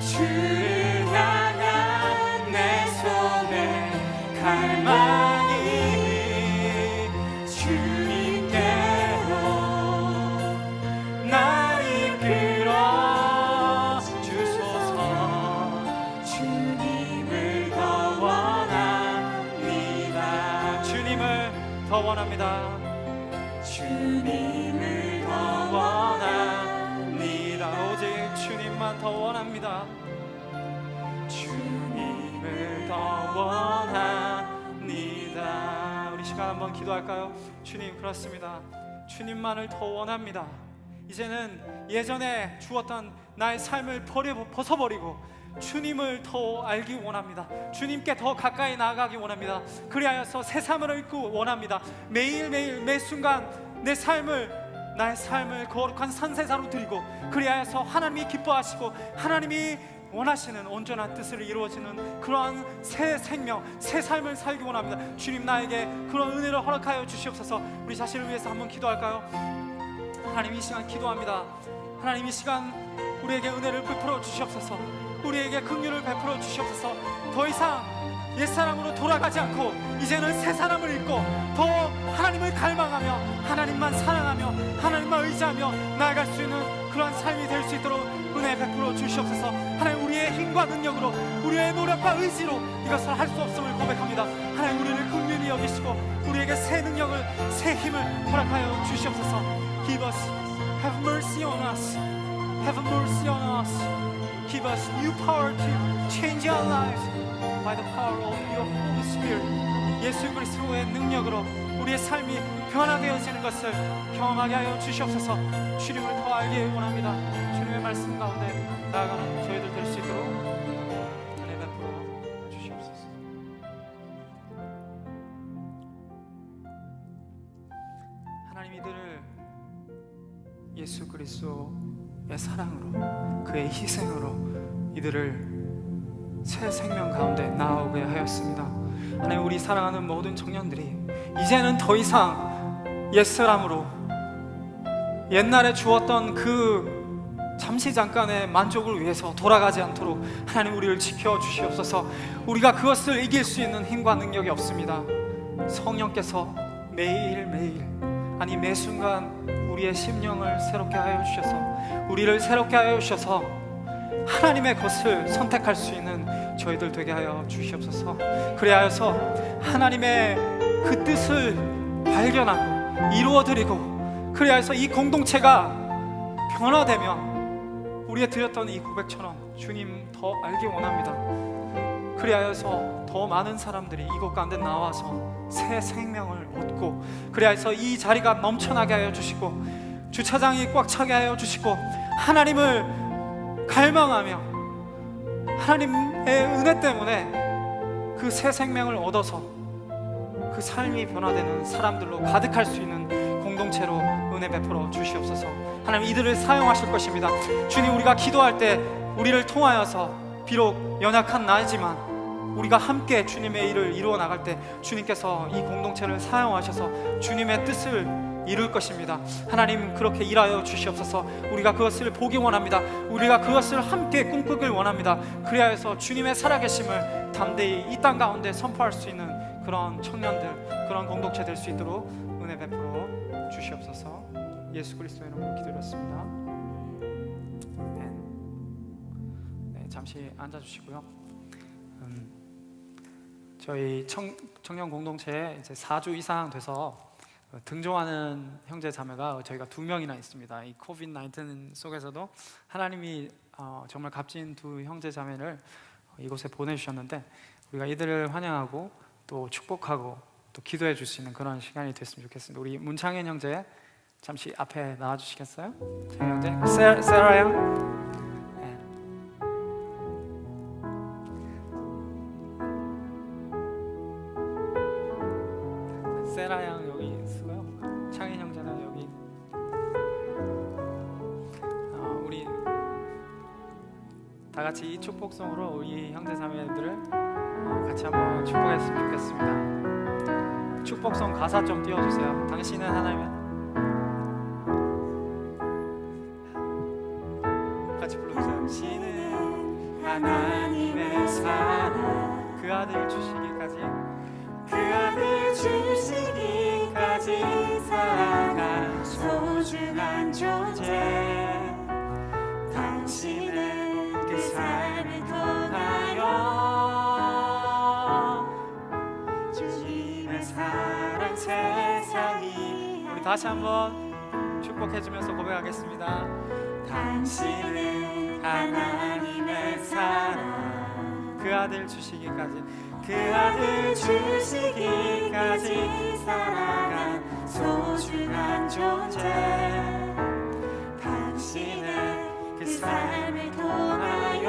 주를 향한 내 속에 갈망이 주님께로 날 이끌어 주소서. 주님을 더 원합니다. 주님을 더 원합니다. 오직 주님만 더 원합니다. 주님을 더 원합니다. 우리 시간 한번 기도할까요? 주님, 그렇습니다. 주님만을 더 원합니다. 이제는 예전에 주었던 나의 삶을 벗어버리고 주님을 더 알기 원합니다. 주님께 더 가까이 나아가기 원합니다. 그리하여서 새 삶을 얻고 원합니다. 매일매일 매 순간 나의 삶을 거룩한 산제사로 드리고, 그리하여서 하나님이 기뻐하시고 하나님이 원하시는 온전한 뜻을 이루어지는 그러한 새 생명, 새 삶을 살기 원합니다. 주님, 나에게 그런 은혜를 허락하여 주시옵소서. 우리 자신을 위해서 한번 기도할까요? 하나님, 이 시간 기도합니다. 하나님, 이 시간 우리에게 은혜를 베풀어 주시옵소서. 우리에게 긍휼을 베풀어 주시옵소서. 더 이상 옛사람으로 돌아가지 않고 이제는 새 사람을 입고 더 하나님을 갈망하며 하나님만 사랑하며 하나님만 의지하며 나아갈 수 있는 그런 삶이 될 수 있도록 은혜 베풀어 주시옵소서. 하나님, 우리의 힘과 능력으로, 우리의 노력과 의지로 이것을 할 수 없음을 고백합니다. 하나님, 우리를 긍휼히 여기시고 우리에게 새 능력을, 새 힘을 허락하여 주시옵소서. Give us, have mercy on us, have mercy on us. Give us new power to change our lives by the power of your Holy Spirit. 예수 그리스도의 능력으로 우리의 삶이 변화되어지는 것을 경험하게 하여 주시옵소서. 주님을 더 알기 원합니다. 주님의 말씀 가운데 나아가는 저희들 될 수 있도록 은혜 베풀어 주시옵소서. 하나님, 이들을 예수 그리스도의 사랑으로, 그의 희생으로 이들을 새 생명 가운데 나아오게 하였습니다. 하나님, 우리 사랑하는 모든 청년들이 이제는 더 이상 옛사람으로, 옛날에 주었던 그 잠시 잠깐의 만족을 위해서 돌아가지 않도록 하나님 우리를 지켜 주시옵소서. 우리가 그것을 이길 수 있는 힘과 능력이 없습니다. 성령께서 매일매일, 아니 매 순간 우리의 심령을 새롭게 하여 주셔서, 우리를 새롭게 하여 주셔서 하나님의 것을 선택할 수 있는 저희들 되게 하여 주시옵소서. 그리하여서 하나님의 그 뜻을 발견하고 이루어드리고, 그리하여서 이 공동체가 변화되며 우리의 드렸던 이 고백처럼 주님 더 알기 원합니다. 그리하여서 더 많은 사람들이 이곳 가운데 나와서 새 생명을 얻고, 그리하여서 이 자리가 넘쳐나게 하여 주시고, 주차장이 꽉 차게 하여 주시고, 하나님을 갈망하며 하나님의 은혜 때문에 그 새 생명을 얻어서 그 삶이 변화되는 사람들로 가득할 수 있는 공동체로 은혜 베풀어 주시옵소서. 하나님 이들을 사용하실 것입니다. 주님, 우리가 기도할 때 우리를 통하여서 비록 연약한 나이지만 우리가 함께 주님의 일을 이루어 나갈 때 주님께서 이 공동체를 사용하셔서 주님의 뜻을 이룰 것입니다. 하나님 그렇게 일하여 주시옵소서. 우리가 그것을 보기 원합니다. 우리가 그것을 함께 꿈꾸길 원합니다. 그리하여서 주님의 살아계심을 담대히 이 땅 가운데 선포할 수 있는 그런 청년들, 그런 공동체 될 수 있도록 은혜 베풀어 주시옵소서. 예수 그리스도의 이름으로 기도드렸습니다. 네, 잠시 앉아주시고요. 저희 청년 공동체에 이제 4주 이상 돼서 등종하는 형제 자매가 저희가 2명이나 있습니다. 이 코비드 19 속에서도 하나님이 정말 값진 2 형제 자매를 이곳에 보내주셨는데, 우리가 이들을 환영하고 또 축복하고 또 기도해 줄 수 있는 그런 시간이 됐으면 좋겠습니다. 우리 문창현 형제 잠시 앞에 나와주시겠어요? 창현 형제, 세라 양. 세라 양 여기 있고요. 창인 형제는 여기. 우리 다 같이 이 축복성으로 우리 형제 자매들을 같이 한번 축복했으면 좋겠습니다. 축복성 가사 좀 띄워주세요. 당신은 하나님의, 같이 불러주세요. 당신은 하나님의 사랑, 그 아들 주시기까지, 그 아들 주시기까지 사랑한 소중한 존재. 당신은 그 삶을 통하여 주님의 사랑 세상이. 우리 다시 한번 축복해주면서 고백하겠습니다. 당신은 하나님의 사랑, 그 아들 주시기까지, 그 아들 주시기까지 사랑한 소중한 존재. 당신은 그 삶을 통하여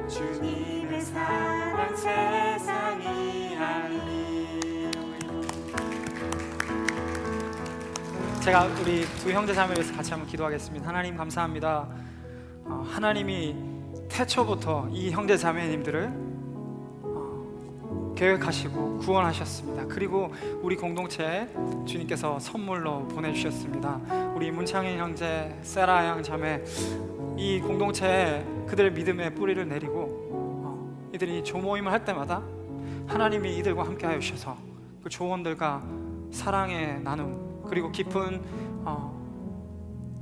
주님의 사랑 세상이 알리. 제가 우리 2 형제 자매를 위해서 같이 한번 기도하겠습니다. 하나님 감사합니다. 하나님이 태초부터 이 형제 자매님들을 계획하시고 구원하셨습니다. 그리고 우리 공동체에 주님께서 선물로 보내주셨습니다. 우리 문창인 형제, 세라 양 자매, 이 공동체에 그들의 믿음의 뿌리를 내리고 이들이 조모임을 할 때마다 하나님이 이들과 함께 하여 주셔서 그 조원들과 사랑의 나눔, 그리고 깊은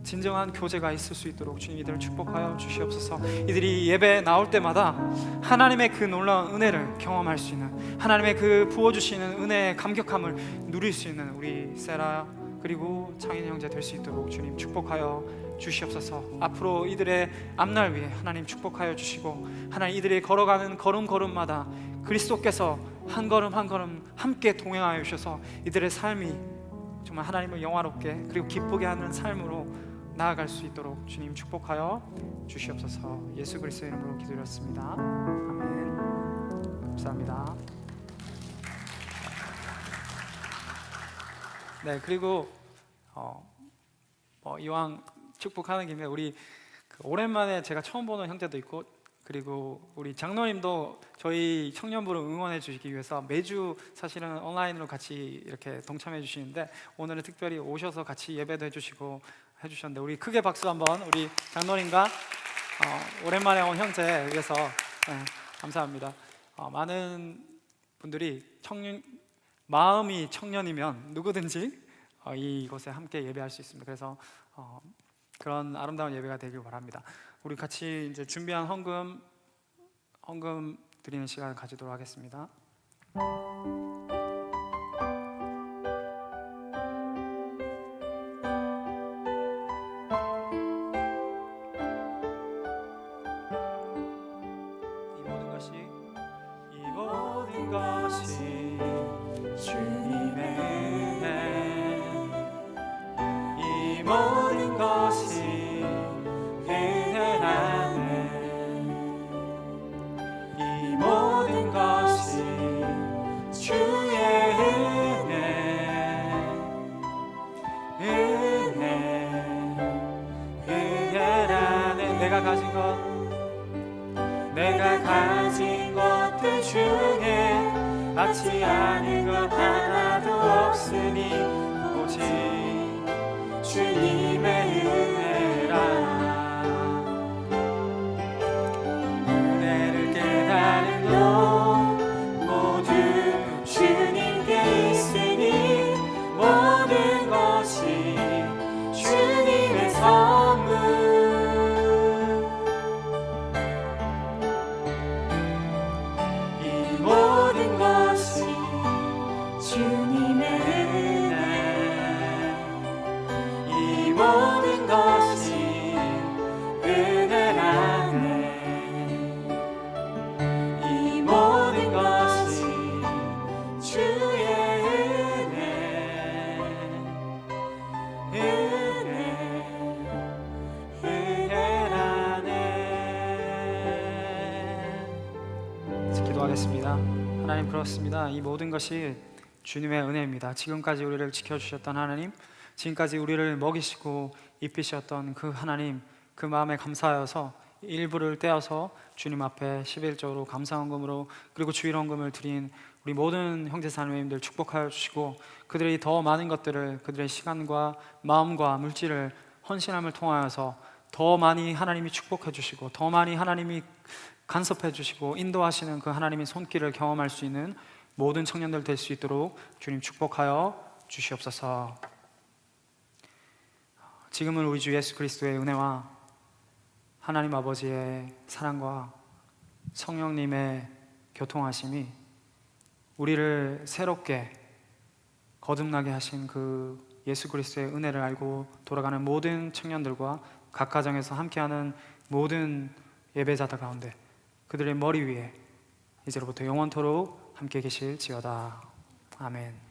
진정한 교제가 있을 수 있도록 주님 이들을 축복하여 주시옵소서. 이들이 예배 나올 때마다 하나님의 그 놀라운 은혜를 경험할 수 있는, 하나님의 그 부어주시는 은혜의 감격함을 누릴 수 있는 우리 세라 그리고 창인 형제 될 수 있도록 주님 축복하여 주시옵소서. 앞으로 이들의 앞날 위해 하나님 축복하여 주시고, 하나님 이들이 걸어가는 걸음걸음마다 그리스도께서 한 걸음 한 걸음 함께 동행하여 주셔서 이들의 삶이 정말 하나님을 영화롭게 그리고 기쁘게 하는 삶으로 나아갈 수 있도록 주님 축복하여 주시옵소서. 예수 그리스도의 이름으로 기도드렸습니다. 아멘. 감사합니다. 네, 그리고 이왕 축복하는 김에 우리 오랜만에 제가 처음 보는 형제도 있고 그리고 우리 장로님도 저희 청년부를 응원해 주시기 위해서 매주 사실은 온라인으로 같이 이렇게 동참해 주시는데 오늘은 특별히 오셔서 같이 예배도 해주시고 해주셨는데 우리 크게 박수 한번 우리 장로님과 오랜만에 온 형제 위해서 감사합니다. 많은 분들이 마음이 청년이면 누구든지 이곳에 함께 예배할 수 있습니다. 그래서 그런 아름다운 예배가 되길 바랍니다. 우리 같이 이제 준비한 헌금 드리는 시간을 가지도록 하겠습니다. 이 모든 것이 주님의 은혜, 이 모든 것이 은혜라네. 이 모든 것이 주의 은혜라네. 내가 가진 것들 중에 받지 않은 것 하나도 없으니 오직 주님의 은혜라. 은혜를 깨달은 모두 주님께 있으니 모든 것이 주님의 선물. 주님의 은혜, 이 모든 것이 은혜라네. 이 모든 것이 주의 은혜라네. 기도하겠습니다. 하나님, 그렇습니다. 이 모든 것이 주님의 은혜입니다. 지금까지 우리를 지켜주셨던 하나님, 지금까지 우리를 먹이시고 입히셨던 그 하나님, 그 마음에 감사하여서 일부를 떼어서 주님 앞에 11조로 감사헌금으로 그리고 주일헌금을 드린 우리 모든 형제 자매님들 축복하여 주시고 그들이 더 많은 것들을, 그들의 시간과 마음과 물질을 헌신함을 통하여서 더 많이 하나님이 축복해 주시고 더 많이 하나님이 간섭해 주시고 인도하시는 그 하나님의 손길을 경험할 수 있는 모든 청년들 될 수 있도록 주님 축복하여 주시옵소서. 지금은 우리 주 예수 그리스도의 은혜와 하나님 아버지의 사랑과 성령님의 교통하심이 우리를 새롭게 거듭나게 하신 그 예수 그리스도의 은혜를 알고 돌아가는 모든 청년들과 각 가정에서 함께하는 모든 예배자들 가운데 그들의 머리 위에 이제로부터 영원토록 함께 계실지어다. 아멘.